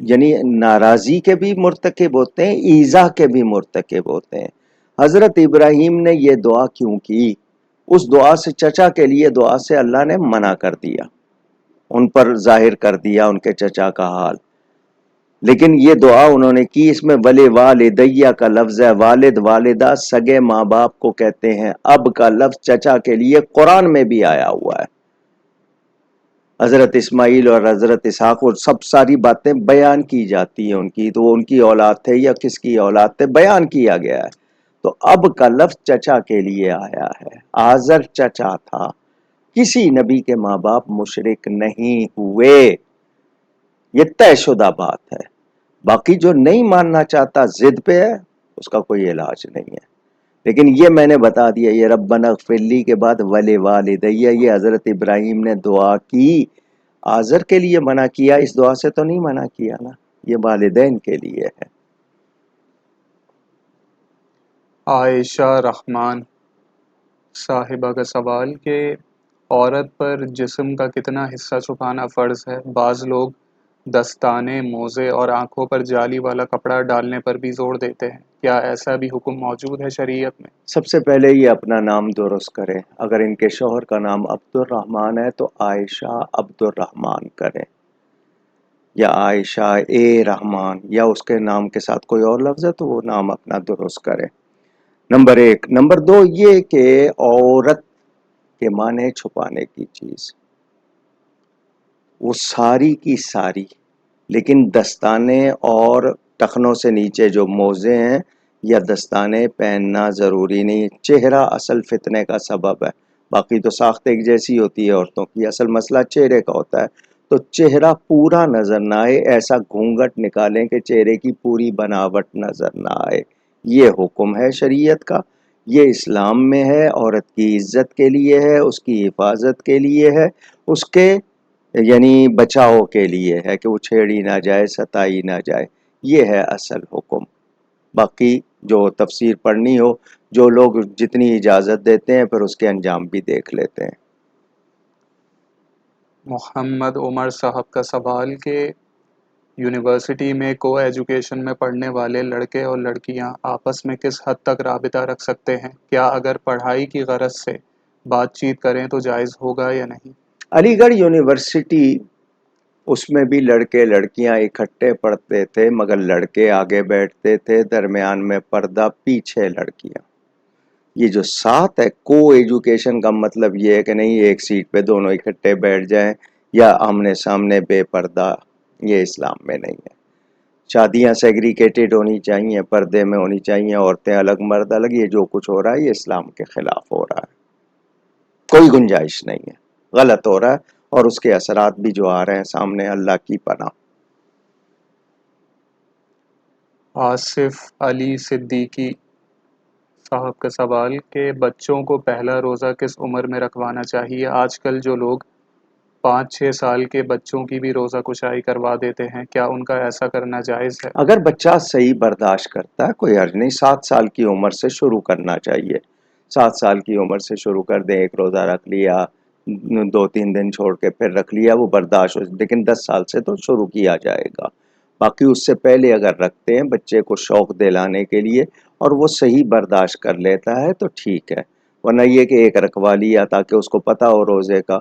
یعنی ناراضی کے بھی مرتکب ہوتے ہیں، ایذا کے بھی مرتکب ہوتے ہیں۔ حضرت ابراہیم نے یہ دعا کیوں کی؟ اس دعا سے، چچا کے لیے دعا سے اللہ نے منع کر دیا، ان پر ظاہر کر دیا ان کے چچا کا حال، لیکن یہ دعا انہوں نے کی، اس میں ولی والدیہ کا لفظ ہے، والد والدہ سگے ماں باپ کو کہتے ہیں، اب کا لفظ چچا کے لیے قرآن میں بھی آیا ہوا ہے۔ حضرت اسماعیل اور حضرت اسحاق اور سب ساری باتیں بیان کی جاتی ہیں ان کی، تو وہ ان کی اولاد تھے یا کس کی اولاد تھے بیان کیا گیا ہے۔ تو اب کا لفظ چچا کے لیے آیا ہے، آزر چچا تھا، کسی نبی کے ماں باپ مشرک نہیں ہوئے، یہ طے شدہ بات ہے۔ باقی جو نہیں ماننا چاہتا ضد پہ ہے، اس کا کوئی علاج نہیں ہے، لیکن یہ میں نے بتا دیا، یہ ربنا اغفر لی کے بعد ولی والدیہ، یہ حضرت ابراہیم نے دعا کی، آزر کے لیے منع کیا، اس دعا سے تو نہیں منع کیا نا، یہ والدین کے لیے ہے۔ عائشہ رحمان صاحبہ کا سوال کہ عورت پر جسم کا کتنا حصہ چھپانا فرض ہے؟ بعض لوگ دستانے، موزے اور آنکھوں پر جالی والا کپڑا ڈالنے پر بھی زور دیتے ہیں، کیا ایسا بھی حکم موجود ہے شریعت میں؟ سب سے پہلے یہ اپنا نام درست کرے، اگر ان کے شوہر کا نام عبد الرحمن ہے تو عائشہ عبد الرحمن کرے، یا عائشہ اے رحمان، یا اس کے نام کے ساتھ کوئی اور لفظ ہے تو وہ نام اپنا درست کرے۔ نمبر ایک۔ نمبر دو یہ کہ عورت کے معنی چھپانے کی چیز، وہ ساری کی ساری، لیکن دستانے اور ٹخنوں سے نیچے جو موزے ہیں یا دستانے پہننا ضروری نہیں۔ چہرہ اصل فتنے کا سبب ہے، باقی تو ساخت ایک جیسی ہوتی ہے عورتوں کی، اصل مسئلہ چہرے کا ہوتا ہے۔ تو چہرہ پورا نظر نہ آئے، ایسا گھونگھٹ نکالیں کہ چہرے کی پوری بناوٹ نظر نہ آئے، یہ حکم ہے شریعت کا، یہ اسلام میں ہے، عورت کی عزت کے لیے ہے، اس کی حفاظت کے لیے ہے، اس کے یعنی بچاؤ کے لیے ہے کہ وہ چھیڑی نہ جائے، ستائی نہ جائے، یہ ہے اصل حکم۔ باقی جو تفسیر پڑھنی ہو، جو لوگ جتنی اجازت دیتے ہیں پھر اس کے انجام بھی دیکھ لیتے ہیں۔ محمد عمر صاحب کا سوال کہ یونیورسٹی میں کو ایجوکیشن میں پڑھنے والے لڑکے اور لڑکیاں آپس میں کس حد تک رابطہ رکھ سکتے ہیں؟ کیا اگر پڑھائی کی غرض سے بات چیت کریں تو جائز ہوگا یا نہیں؟ علی گڑھ یونیورسٹی، اس میں بھی لڑکے لڑکیاں اکٹھے پڑھتے تھے، مگر لڑکے آگے بیٹھتے تھے، درمیان میں پردہ، پیچھے لڑکیاں۔ یہ جو ساتھ ہے کو ایجوکیشن کا مطلب یہ ہے کہ نہیں ایک سیٹ پہ دونوں اکٹھے بیٹھ جائیں یا آمنے سامنے بے پردہ، یہ اسلام میں نہیں ہے۔ شادیاں سیگریگیٹڈ ہونی چاہیے، پردے میں ہونی چاہیے، عورتیں الگ مرد الگ، یہ جو کچھ ہو رہا ہے یہ اسلام کے خلاف ہو رہا ہے، کوئی گنجائش نہیں ہے، غلط ہو رہا ہے، اور اس کے اثرات بھی جو آ رہے ہیں سامنے، اللہ کی پناہ۔ آصف علی صدیقی صاحب کا سوال کہ بچوں کو پہلا روزہ کس عمر میں رکھوانا چاہیے؟ آج کل جو لوگ 5-6 سال کے بچوں کی بھی روزہ کشائی کروا دیتے ہیں، کیا ان کا ایسا کرنا جائز ہے؟ اگر بچہ صحیح برداشت کرتا ہے کوئی حرج نہیں، 7 سال کی عمر سے شروع کرنا چاہیے، 7 سال کی عمر سے شروع کر دیں، ایک روزہ رکھ لیا، 2-3 دن چھوڑ کے پھر رکھ لیا، وہ برداشت ہو، لیکن 10 سال سے تو شروع کیا جائے گا۔ باقی اس سے پہلے اگر رکھتے ہیں بچے کو شوق دلانے کے لیے اور وہ صحیح برداشت کر لیتا ہے تو ٹھیک ہے، ورنہ یہ کہ ایک رکھوا لیا تاکہ اس کو پتہ ہو روزے کا،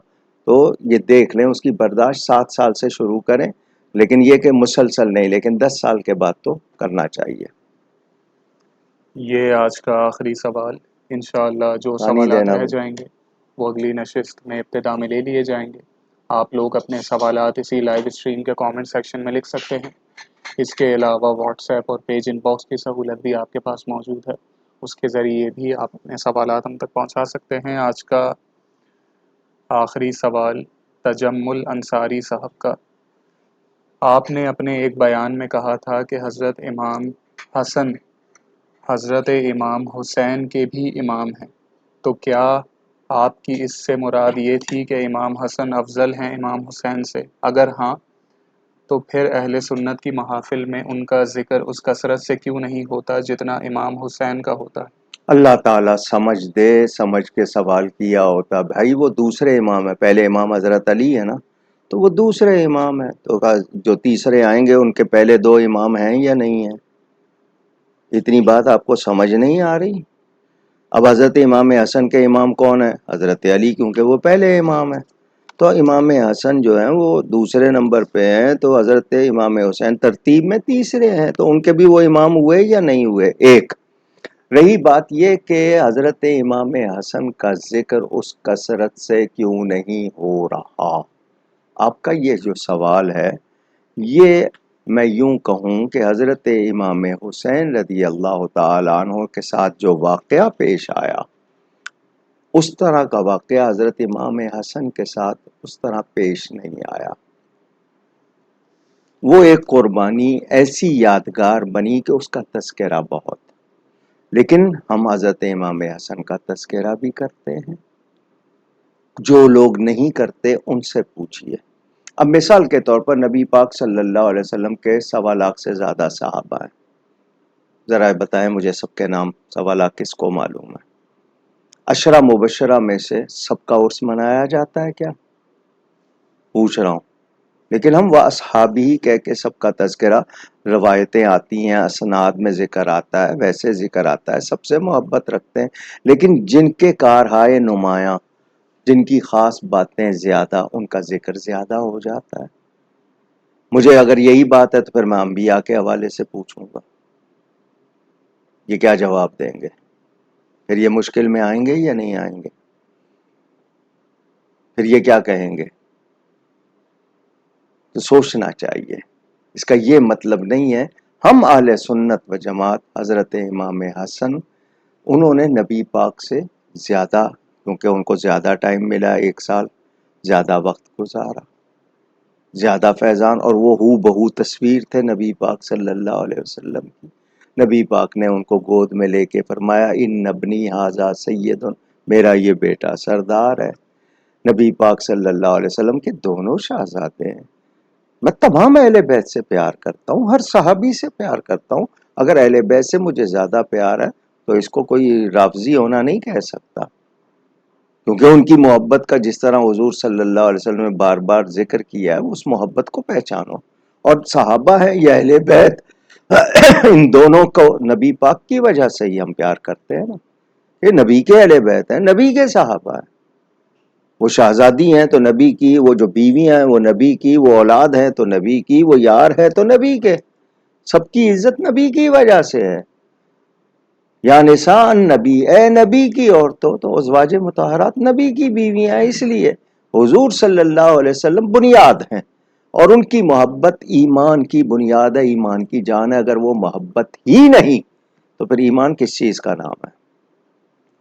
تو یہ دیکھ لیں اس کی برداشت، 7 سال سے شروع کریں، لیکن یہ کہ مسلسل نہیں، لیکن 10 سال کے بعد تو کرنا چاہیے۔ یہ آج کا آخری سوال، انشاءاللہ جو پانی سوالات دینا۔ رہ جائیں گے وہ اگلی نشست میں ابتدا میں لے لیے جائیں گے۔ آپ لوگ اپنے سوالات اسی لائیو اسٹریم کے کامنٹ سیکشن میں لکھ سکتے ہیں۔ اس کے علاوہ واٹس ایپ اور پیج ان باکس کی سہولت بھی آپ کے پاس موجود ہے، اس کے ذریعے بھی آپ اپنے سوالات ہم تک پہنچا سکتے ہیں۔ آج کا آخری سوال تجمل انصاری صاحب کا، آپ نے اپنے ایک بیان میں کہا تھا کہ حضرت امام حسن حضرت امام حسین کے بھی امام ہیں، تو کیا آپ کی اس سے مراد یہ تھی کہ امام حسن افضل ہیں امام حسین سے؟ اگر ہاں تو پھر اہل سنت کی محافل میں ان کا ذکر اس کثرت سے کیوں نہیں ہوتا جتنا امام حسین کا ہوتا ہے؟ اللہ تعالیٰ سمجھ دے، سمجھ کے سوال کیا ہوتا، بھائی وہ دوسرے امام ہے، پہلے امام حضرت علی ہے نا، تو وہ دوسرے امام ہیں، تو جو تیسرے آئیں گے ان کے پہلے 2 امام ہیں یا نہیں ہیں؟ اتنی بات آپ کو سمجھ نہیں آ رہی؟ اب حضرت امام حسن کے امام کون ہیں؟ حضرت علی، کیونکہ وہ پہلے امام ہیں، تو امام حسن جو ہیں وہ دوسرے نمبر پہ ہیں، تو حضرت امام حسین ترتیب میں تیسرے ہیں، تو ان کے بھی وہ امام ہوئے یا نہیں ہوئے؟ ایک رہی بات یہ کہ حضرت امام حسن کا ذکر اس کثرت سے کیوں نہیں ہو رہا، آپ کا یہ جو سوال ہے، یہ میں یوں کہوں کہ حضرت امام حسین رضی اللہ تعالیٰ عنہ کے ساتھ جو واقعہ پیش آیا، اس طرح کا واقعہ حضرت امام حسن کے ساتھ اس طرح پیش نہیں آیا۔ وہ ایک قربانی ایسی یادگار بنی کہ اس کا تذکرہ بہت، لیکن ہم حضرت امام حسن کا تذکرہ بھی کرتے ہیں، جو لوگ نہیں کرتے ان سے پوچھئے۔ اب مثال کے طور پر نبی پاک صلی اللہ علیہ وسلم کے 1.25 لاکھ سے زیادہ صحابہ ہیں. ذرا بتائیں مجھے سب کے نام 1.25 لاکھ کس کو معلوم ہے؟ 10 مبشرہ میں سے سب کا عرس منایا جاتا ہے کیا؟ پوچھ رہا ہوں. لیکن ہم وہ اصحابی ہی کہہ کے سب کا تذکرہ، روایتیں آتی ہیں، اسناد میں ذکر آتا ہے، ویسے ذکر آتا ہے، سب سے محبت رکھتے ہیں. لیکن جن کے کارہائے نمایاں، جن کی خاص باتیں زیادہ، ان کا ذکر زیادہ ہو جاتا ہے. مجھے اگر یہی بات ہے تو پھر میں انبیاء کے حوالے سے پوچھوں گا، یہ کیا جواب دیں گے؟ پھر یہ مشکل میں آئیں گے یا نہیں آئیں گے؟ پھر یہ کیا کہیں گے؟ تو سوچنا چاہیے. اس کا یہ مطلب نہیں ہے. ہم اہل سنت و جماعت، حضرت امام حسن، انہوں نے نبی پاک سے زیادہ، کیونکہ ان کو زیادہ ٹائم ملا، 1 سال زیادہ وقت گزارا، زیادہ فیضان، اور وہ ہو بہو تصویر تھے نبی پاک صلی اللہ علیہ وسلم کی. نبی پاک نے ان کو گود میں لے کے فرمایا ان ابنی ھذا سید، میرا یہ بیٹا سردار ہے. نبی پاک صلی اللہ علیہ وسلم کے دونوں شہزادے ہیں. میں تمام اہل بیت سے پیار کرتا ہوں، ہر صحابی سے پیار کرتا ہوں. اگر اہل بیت سے مجھے زیادہ پیار ہے تو اس کو کوئی رافضی ہونا نہیں کہہ سکتا، کیونکہ ان کی محبت کا جس طرح حضور صلی اللہ علیہ وسلم نے بار بار ذکر کیا ہے، اس محبت کو پہچانو. اور صحابہ ہے یا اہل بیت، ان دونوں کو نبی پاک کی وجہ سے ہی ہم پیار کرتے ہیں نا. یہ نبی کے اہل بیت ہیں، نبی کے صحابہ ہیں. وہ شہزادی ہیں تو نبی کی، وہ جو بیویاں ہیں وہ نبی کی، وہ اولاد ہیں تو نبی کی، وہ یار ہے تو نبی کے. سب کی عزت نبی کی وجہ سے ہے. یا نساء نبی، اے نبی کی عورتوں، تو ازواج مطہرات نبی کی بیویاں ہیں. اس لیے حضور صلی اللہ علیہ وسلم بنیاد ہیں، اور ان کی محبت ایمان کی بنیاد ہے، ایمان کی جان ہے. اگر وہ محبت ہی نہیں تو پھر ایمان کس چیز کا نام ہے؟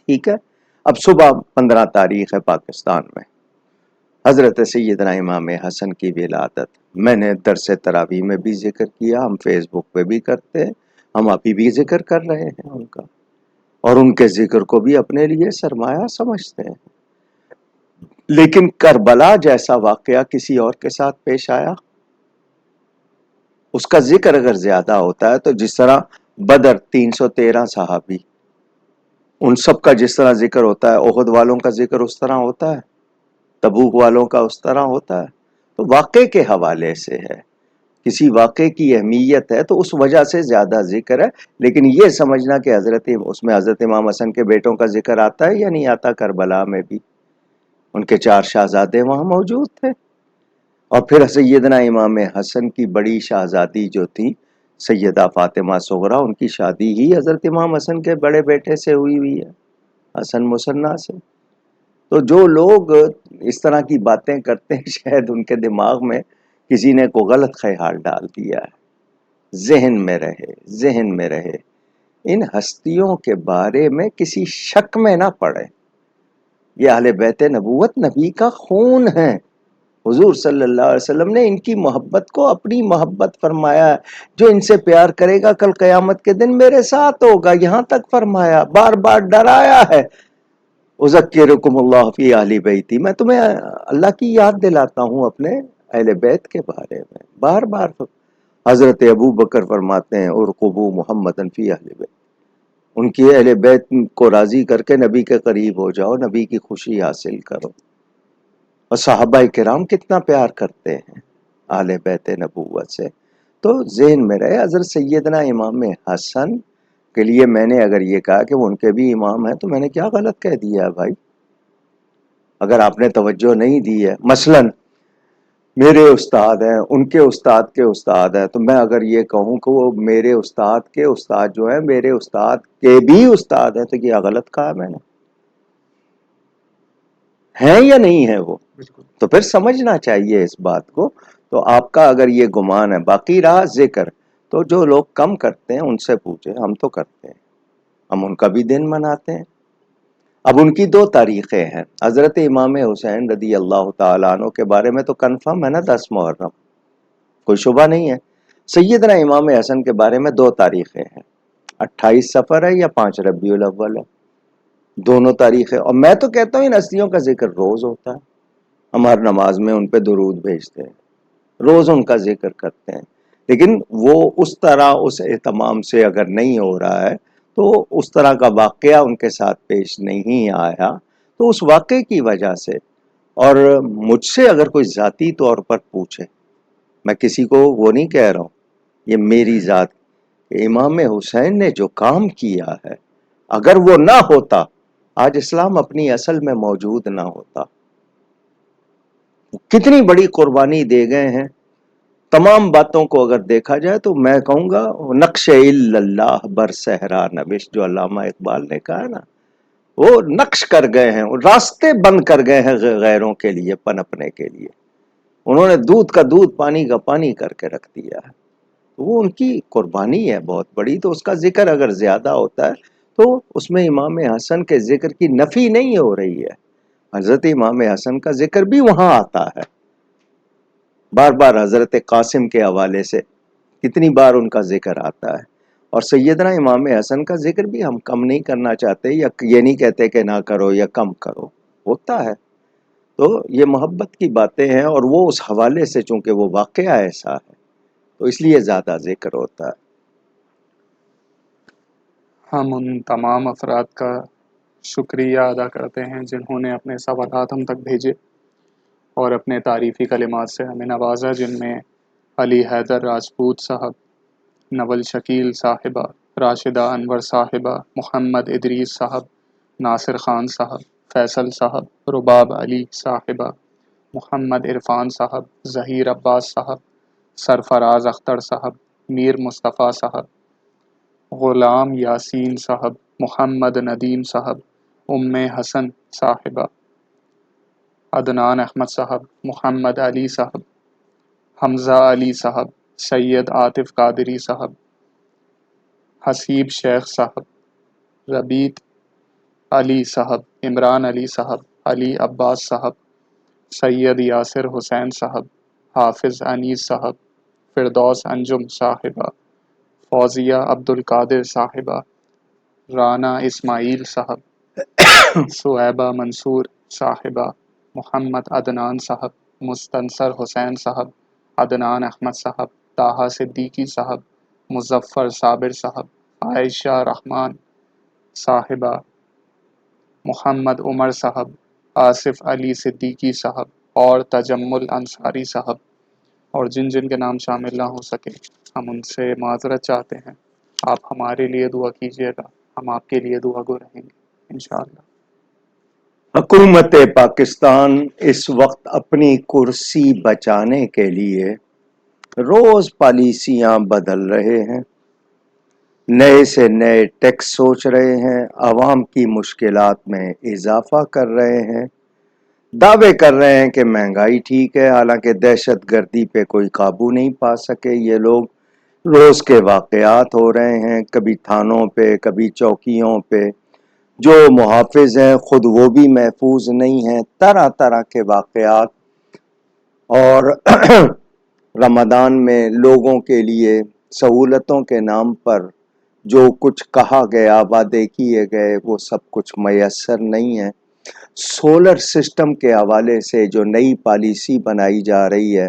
ٹھیک ہے. اب صبح 15 تاریخ ہے پاکستان میں، حضرت سیدنا امام حسن کی ولادت. میں نے درس تراویح میں بھی ذکر کیا، ہم فیس بک پہ بھی کرتے ہیں، ہم ابھی بھی ذکر کر رہے ہیں ان کا، اور ان کے ذکر کو بھی اپنے لیے سرمایہ سمجھتے ہیں. لیکن کربلا جیسا واقعہ کسی اور کے ساتھ پیش آیا، اس کا ذکر اگر زیادہ ہوتا ہے تو جس طرح بدر 313 صحابی، ان سب کا جس طرح ذکر ہوتا ہے، احد والوں کا ذکر اس طرح ہوتا ہے، تبوک والوں کا اس طرح ہوتا ہے. تو واقعے کے حوالے سے ہے، کسی واقعے کی اہمیت ہے تو اس وجہ سے زیادہ ذکر ہے. لیکن یہ سمجھنا کہ اس میں حضرت امام حسن کے بیٹوں کا ذکر آتا ہے یا نہیں آتا، کربلا میں بھی ان کے 4 شہزادے وہاں موجود تھے. اور پھر سیدنا امام حسن کی بڑی شہزادی جو تھی سیدہ فاطمہ صغرا، ان کی شادی ہی حضرت امام حسن کے بڑے بیٹے سے ہوئی ہے، حسن مثنیٰ سے. تو جو لوگ اس طرح کی باتیں کرتے ہیں، شاید ان کے دماغ میں کسی نے کو غلط خیال ڈال دیا ہے. ذہن میں رہے، ذہن میں رہے، ان ہستیوں کے بارے میں کسی شک میں نہ پڑے. یہ اہل بیت نبوت نبی کا خون ہے. حضور صلی اللہ علیہ وسلم نے ان کی محبت کو اپنی محبت فرمایا ہے. جو ان سے پیار کرے گا کل قیامت کے دن میرے ساتھ ہوگا، یہاں تک فرمایا، بار بار ڈرایا ہے. اذکرکم اللہ فی اہل بیتی، میں تمہیں اللہ کی یاد دلاتا ہوں اپنے اہل بیت کے بارے میں. بار بار حضرت ابو بکر فرماتے ہیں ارقبوا محمدً فی اہل بیت، ان کی اہل بیت کو راضی کر کے نبی کے قریب ہو جاؤ، نبی کی خوشی حاصل کرو. اور صحابہ کرام کتنا پیار کرتے ہیں اہل بیت نبوت سے. تو ذہن میں رہے، حضرت سیدنا امام حسن کے لیے میں نے اگر یہ کہا کہ وہ ان کے بھی امام ہیں تو میں نے کیا غلط کہہ دیا ہے بھائی؟ اگر آپ نے توجہ نہیں دی ہے، مثلاً میرے استاد ہیں، ان کے استاد کے استاد ہیں، تو میں اگر یہ کہوں کہ وہ میرے استاد کے استاد جو ہیں میرے استاد کے بھی استاد ہیں، تو کیا غلط کہا میں نے؟ ہیں یا نہیں ہے وہ؟ تو پھر سمجھنا چاہیے اس بات کو. تو آپ کا اگر یہ گمان ہے، باقی رہا ذکر، تو جو لوگ کم کرتے ہیں ان سے پوچھیں، ہم تو کرتے ہیں، ہم ان کا بھی دن مناتے ہیں. اب ان کی 2 تاریخیں ہیں. حضرت امام حسین رضی اللہ تعالیٰ عنہ کے بارے میں تو کنفرم ہے نا 10 محرم، کوئی شبہ نہیں ہے. سیدنا امام حسن کے بارے میں 2 تاریخیں ہیں، 28 صفر ہے یا 5 ربیع الاول ہے، دونوں تاریخیں. اور میں تو کہتا ہوں ان ہستیوں کا ذکر روز ہوتا ہے، ہم ہر نماز میں ان پہ درود بھیجتے ہیں. روز ان کا ذکر کرتے ہیں، لیکن وہ اس طرح اس اہتمام سے اگر نہیں ہو رہا ہے تو اس طرح کا واقعہ ان کے ساتھ پیش نہیں آیا، تو اس واقعے کی وجہ سے، اور مجھ سے اگر کوئی ذاتی طور پر پوچھے، میں کسی کو وہ نہیں کہہ رہا ہوں، یہ میری ذات، امام حسین نے جو کام کیا ہے اگر وہ نہ ہوتا آج اسلام اپنی اصل میں موجود نہ ہوتا۔ کتنی بڑی قربانی دے گئے ہیں، تمام باتوں کو اگر دیکھا جائے تو میں کہوں گا نقش اللہ بر صحرا نوش، جو علامہ اقبال نے کہا نا، وہ نقش کر گئے ہیں، راستے بند کر گئے ہیں غیروں کے لیے پنپنے کے لیے، انہوں نے دودھ کا دودھ پانی کا پانی کر کے رکھ دیا ہے۔ وہ ان کی قربانی ہے بہت بڑی، تو اس کا ذکر اگر زیادہ ہوتا ہے تو اس میں امام حسن کے ذکر کی نفی نہیں ہو رہی ہے، حضرت امام حسن کا ذکر بھی وہاں آتا ہے، بار بار حضرت قاسم کے حوالے سے کتنی بار ان کا ذکر آتا ہے، اور سیدنا امام حسن کا ذکر بھی ہم کم نہیں کرنا چاہتے، یا یہ نہیں کہتے کہ نہ کرو یا کم کرو، ہوتا ہے۔ تو یہ محبت کی باتیں ہیں، اور وہ اس حوالے سے چونکہ وہ واقعہ ایسا ہے تو اس لیے زیادہ ذکر ہوتا ہے۔ ہم ان تمام افراد کا شکریہ ادا کرتے ہیں جنہوں نے اپنے سوالات ہم تک بھیجے اور اپنے تعریفی کلمات سے ہمیں نوازا، جن میں علی حیدر راجپوت صاحب، نول شکیل صاحبہ، راشدہ انور صاحبہ، محمد ادریس صاحب، ناصر خان صاحب، فیصل صاحب، رباب علی صاحبہ، محمد عرفان صاحب، ظہیر عباس صاحب، سرفراز اختر صاحب، میر مصطفیٰ صاحب، غلام یاسین صاحب، محمد ندیم صاحب، حسن صاحبہ، عدنان احمد صاحب، محمد علی صاحب، حمزہ علی صاحب، سید عاطف قادری صاحب، حسیب شیخ صاحب، ربیت علی صاحب، عمران علی صاحب، علی عباس صاحب، سید یاسر حسین صاحب، حافظ انیس صاحب، فردوس انجم صاحبہ، فوزیہ عبد القادر صاحبہ، رانا اسماعیل صاحب، صہیبہ منصور صاحبہ، محمد عدنان صاحب، مستنصر حسین صاحب، عدنان احمد صاحب، طاہا صدیقی صاحب، مظفر صابر صاحب، عائشہ رحمان صاحبہ، محمد عمر صاحب، آصف علی صدیقی صاحب، اور تجمل انصاری صاحب، اور جن جن کے نام شامل نہ ہو سکے ہم ان سے معذرت چاہتے ہیں۔ آپ ہمارے لیے دعا کیجیے گا، ہم آپ کے لیے دعا گو رہیں گے انشاءاللہ۔ حکومت پاکستان اس وقت اپنی کرسی بچانے کے لیے روز پالیسیاں بدل رہے ہیں، نئے سے نئے ٹیکس سوچ رہے ہیں، عوام کی مشکلات میں اضافہ کر رہے ہیں، دعوے کر رہے ہیں کہ مہنگائی ٹھیک ہے، حالانکہ دہشت گردی پہ کوئی قابو نہیں پا سکے یہ لوگ۔ روز کے واقعات ہو رہے ہیں، کبھی تھانوں پہ، کبھی چوکیوں پہ، جو محافظ ہیں خود وہ بھی محفوظ نہیں ہیں، طرح طرح کے واقعات۔ اور رمضان میں لوگوں کے لیے سہولتوں کے نام پر جو کچھ کہا گیا، وعدے کیے گئے، وہ سب کچھ میسر نہیں ہے۔ سولر سسٹم کے حوالے سے جو نئی پالیسی بنائی جا رہی ہے،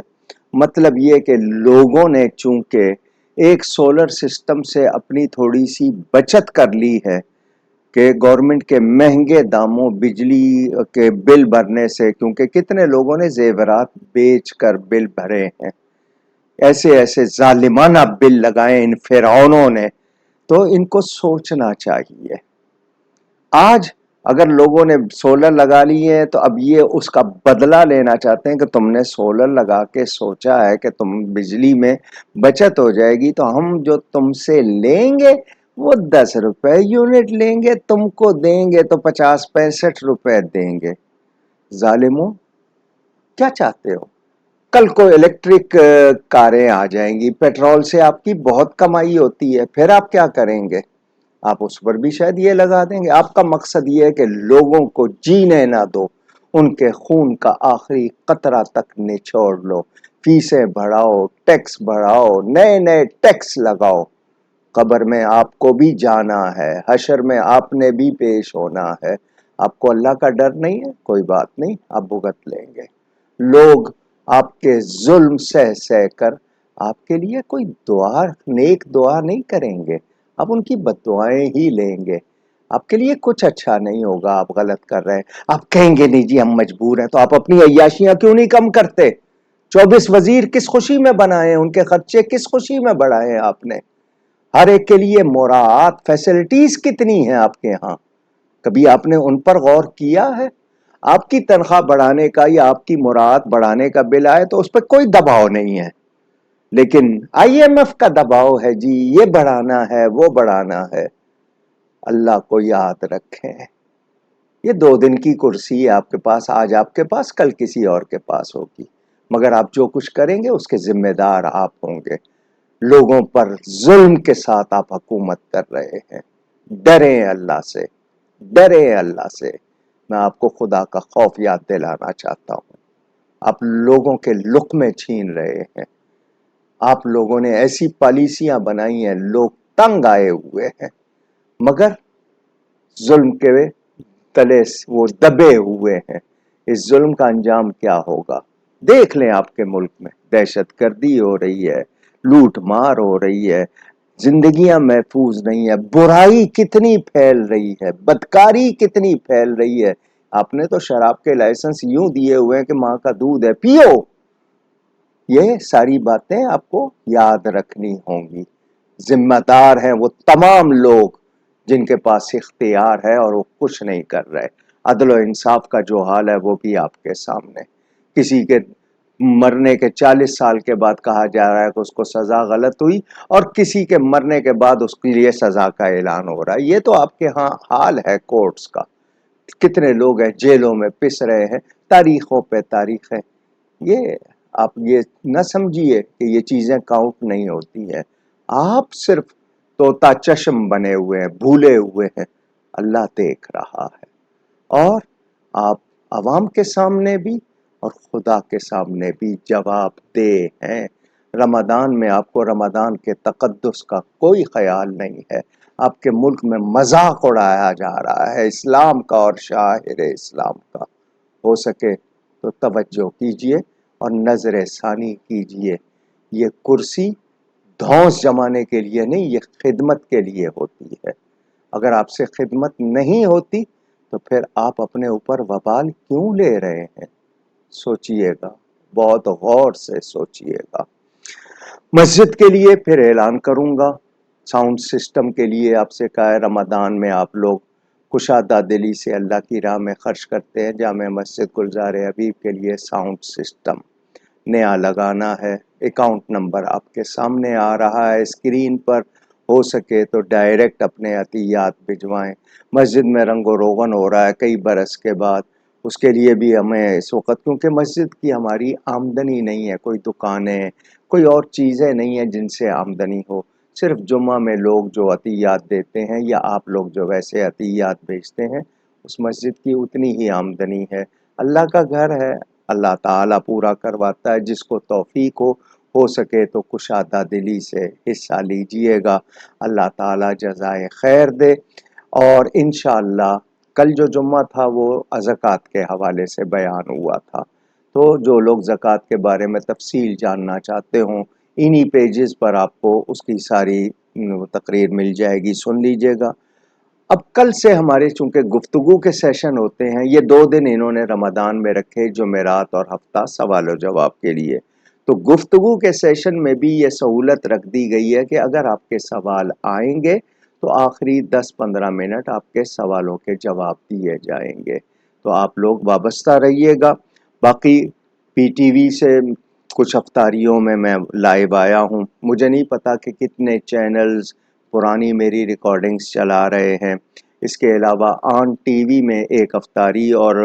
مطلب یہ کہ لوگوں نے چونکہ ایک سولر سسٹم سے اپنی تھوڑی سی بچت کر لی ہے کہ گورنمنٹ کے مہنگے داموں بجلی کے بل بھرنے سے، کیونکہ کتنے لوگوں نے زیورات بیچ کر بل بھرے ہیں، ایسے ایسے ظالمانہ بل لگائے ان فرعونوں نے، تو ان کو سوچنا چاہیے۔ آج اگر لوگوں نے سولر لگا لی ہے تو اب یہ اس کا بدلہ لینا چاہتے ہیں کہ تم نے سولر لگا کے سوچا ہے کہ تم بجلی میں بچت ہو جائے گی، تو ہم جو تم سے لیں گے وہ 10 روپے یونٹ لیں گے، تم کو دیں گے تو 50-65 روپے دیں گے۔ ظالموں، کیا چاہتے ہو؟ کل کو الیکٹرک کاریں آ جائیں گی، پیٹرول سے آپ کی بہت کمائی ہوتی ہے، پھر آپ کیا کریں گے؟ آپ اس پر بھی شاید یہ لگا دیں گے۔ آپ کا مقصد یہ ہے کہ لوگوں کو جینے نہ دو، ان کے خون کا آخری قطرہ تک نچوڑ لو، فیسیں بڑھاؤ، ٹیکس بڑھاؤ، نئے نئے ٹیکس لگاؤ۔ قبر میں آپ کو بھی جانا ہے، حشر میں آپ نے بھی پیش ہونا ہے۔ آپ کو اللہ کا ڈر نہیں ہے؟ کوئی بات نہیں، آپ بھگت لیں گے۔ لوگ آپ کے ظلم سہ کر آپ کے لیے کوئی دعا، نیک دعا نہیں کریں گے، آپ ان کی بد دعائیں ہی لیں گے، آپ کے لیے کچھ اچھا نہیں ہوگا۔ آپ غلط کر رہے ہیں، آپ کہیں گے نہیں جی ہم مجبور ہیں، تو آپ اپنی عیاشیاں کیوں نہیں کم کرتے؟ 24 وزیر کس خوشی میں بنائے، ان کے خرچے کس خوشی میں بڑھائے آپ نے؟ ہر ایک کے لیے مراعات، فیسلٹیز کتنی ہیں آپ کے ہاں، کبھی آپ نے ان پر غور کیا ہے؟ آپ کی تنخواہ بڑھانے کا یا آپ کی مراعات بڑھانے کا بل آئے تو اس پہ کوئی دباؤ نہیں ہے، لیکن IMF کا دباؤ ہے جی، یہ بڑھانا ہے وہ بڑھانا ہے۔ اللہ کو یاد رکھیں، یہ 2 دن کی کرسی ہے آپ کے پاس، آج آپ کے پاس کل کسی اور کے پاس ہوگی، مگر آپ جو کچھ کریں گے اس کے ذمہ دار آپ ہوں گے۔ لوگوں پر ظلم کے ساتھ آپ حکومت کر رہے ہیں، ڈریں اللہ سے، ڈریں اللہ سے۔ میں آپ کو خدا کا خوف یاد دلانا چاہتا ہوں۔ آپ لوگوں کے لقمے چھین رہے ہیں، آپ لوگوں نے ایسی پالیسیاں بنائی ہیں، لوگ تنگ آئے ہوئے ہیں، مگر ظلم کے تلے وہ دبے ہوئے ہیں۔ اس ظلم کا انجام کیا ہوگا دیکھ لیں۔ آپ کے ملک میں دہشت گردی ہو رہی ہے، لوٹ مار ہو رہی ہے، زندگیاں محفوظ نہیں ہے، برائی کتنی پھیل رہی ہے، بدکاری کتنی پھیل رہی ہے۔ آپ نے تو شراب کے لائسنس یوں دیے ہوئے ہیں کہ ماں کا دودھ ہے، پیو۔ یہ ساری باتیں آپ کو یاد رکھنی ہوں گی۔ ذمہ دار ہیں وہ تمام لوگ جن کے پاس اختیار ہے اور وہ کچھ نہیں کر رہے۔ عدل و انصاف کا جو حال ہے وہ بھی آپ کے سامنے۔ کسی کے مرنے کے 40 سال کے بعد کہا جا رہا ہے کہ اس کو سزا غلط ہوئی، اور کسی کے مرنے کے بعد اس کے لیے سزا کا اعلان ہو رہا ہے۔ یہ تو آپ کے ہاں حال ہے کورٹس کا۔ کتنے لوگ ہیں جیلوں میں پس رہے ہیں، تاریخوں پہ تاریخ ہے۔ یہ آپ یہ نہ سمجھیے کہ یہ چیزیں کاؤنٹ نہیں ہوتی ہیں، آپ صرف طوطا چشم بنے ہوئے ہیں، بھولے ہوئے ہیں۔ اللہ دیکھ رہا ہے، اور آپ عوام کے سامنے بھی اور خدا کے سامنے بھی جواب دہ ہیں۔ رمضان میں آپ کو رمضان کے تقدس کا کوئی خیال نہیں ہے۔ آپ کے ملک میں مذاق اڑایا جا رہا ہے اسلام کا اور شاعر اسلام کا۔ ہو سکے تو توجہ کیجئے اور نظر ثانی کیجئے۔ یہ کرسی دھونس جمانے کے لیے نہیں، یہ خدمت کے لیے ہوتی ہے۔ اگر آپ سے خدمت نہیں ہوتی تو پھر آپ اپنے اوپر وبال کیوں لے رہے ہیں؟ سوچئے گا، بہت غور سے سوچئے گا۔ مسجد کے لیے پھر اعلان کروں گا، ساؤنڈ سسٹم کے لیے آپ سے کہا ہے رمضان میں آپ لوگ کشادہ دلی سے اللہ کی راہ میں خرچ کرتے ہیں۔ جامع مسجد گلزار حبیب کے لیے ساؤنڈ سسٹم نیا لگانا ہے۔ اکاؤنٹ نمبر آپ کے سامنے آ رہا ہے اسکرین پر، ہو سکے تو ڈائریکٹ اپنے عطیات بھجوائیں۔ مسجد میں رنگ و روغن ہو رہا ہے کئی برس کے بعد، اس کے لیے بھی ہمیں اس وقت، کیونکہ مسجد کی ہماری آمدنی نہیں ہے، کوئی دکانیں کوئی اور چیزیں نہیں ہیں جن سے آمدنی ہو، صرف جمعہ میں لوگ جو عطیات دیتے ہیں یا آپ لوگ جو ویسے عطیات بھیجتے ہیں، اس مسجد کی اتنی ہی آمدنی ہے۔ اللہ کا گھر ہے، اللہ تعالیٰ پورا کرواتا ہے، جس کو توفیق ہو سکے تو کشادہ دلی سے حصہ لیجئے گا۔ اللہ تعالیٰ جزائے خیر دے۔ اور انشاءاللہ کل جو جمعہ تھا وہ زکوٰۃ کے حوالے سے بیان ہوا تھا، تو جو لوگ زکوٰۃ کے بارے میں تفصیل جاننا چاہتے ہوں انہی پیجز پر آپ کو اس کی ساری تقریر مل جائے گی، سن لیجئے گا۔ اب کل سے ہمارے چونکہ گفتگو کے سیشن ہوتے ہیں، یہ 2 دن انہوں نے رمضان میں رکھے، جمعرات اور ہفتہ سوال و جواب کے لیے، تو گفتگو کے سیشن میں بھی یہ سہولت رکھ دی گئی ہے کہ اگر آپ کے سوال آئیں گے تو آخری 10-15 منٹ آپ کے سوالوں کے جواب دیے جائیں گے، تو آپ لوگ وابستہ رہیے گا۔ باقی پی ٹی وی سے کچھ افطاریوں میں لائیو آیا ہوں، مجھے نہیں پتا کہ کتنے چینلز پرانی میری ریکارڈنگز چلا رہے ہیں۔ اس کے علاوہ آن ٹی وی میں ایک افطاری اور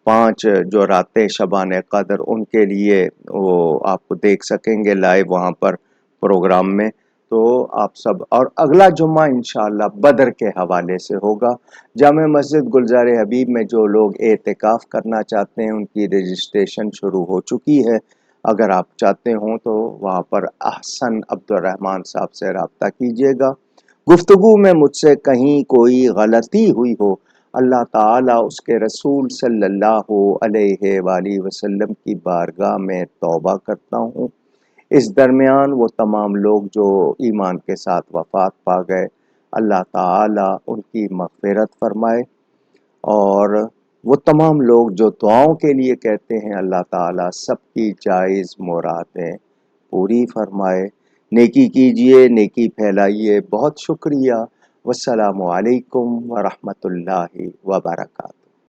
5 جو راتیں شبان قدر، ان کے لیے وہ آپ کو دیکھ سکیں گے لائیو وہاں پر پروگرام میں۔ تو آپ سب، اور اگلا جمعہ انشاءاللہ بدر کے حوالے سے ہوگا۔ جامع مسجد گلزار حبیب میں جو لوگ اعتکاف کرنا چاہتے ہیں ان کی رجسٹریشن شروع ہو چکی ہے، اگر آپ چاہتے ہوں تو وہاں پر احسن عبدالرحمن صاحب سے رابطہ کیجئے گا۔ گفتگو میں مجھ سے کہیں کوئی غلطی ہوئی ہو، اللہ تعالیٰ اس کے رسول صلی اللہ علیہ وآلہ وسلم کی بارگاہ میں توبہ کرتا ہوں، اس درمیان وہ تمام لوگ جو ایمان کے ساتھ وفات پا گئے، اللہ تعالیٰ ان کی مغفرت فرمائے، اور وہ تمام لوگ جو دعاؤں کے لیے کہتے ہیں، اللہ تعالیٰ سب کی جائز مرادیں پوری فرمائے۔ نیکی کیجئے، نیکی پھیلائیے۔ بہت شکریہ۔ والسلام علیکم ورحمۃ اللہ وبرکاتہ۔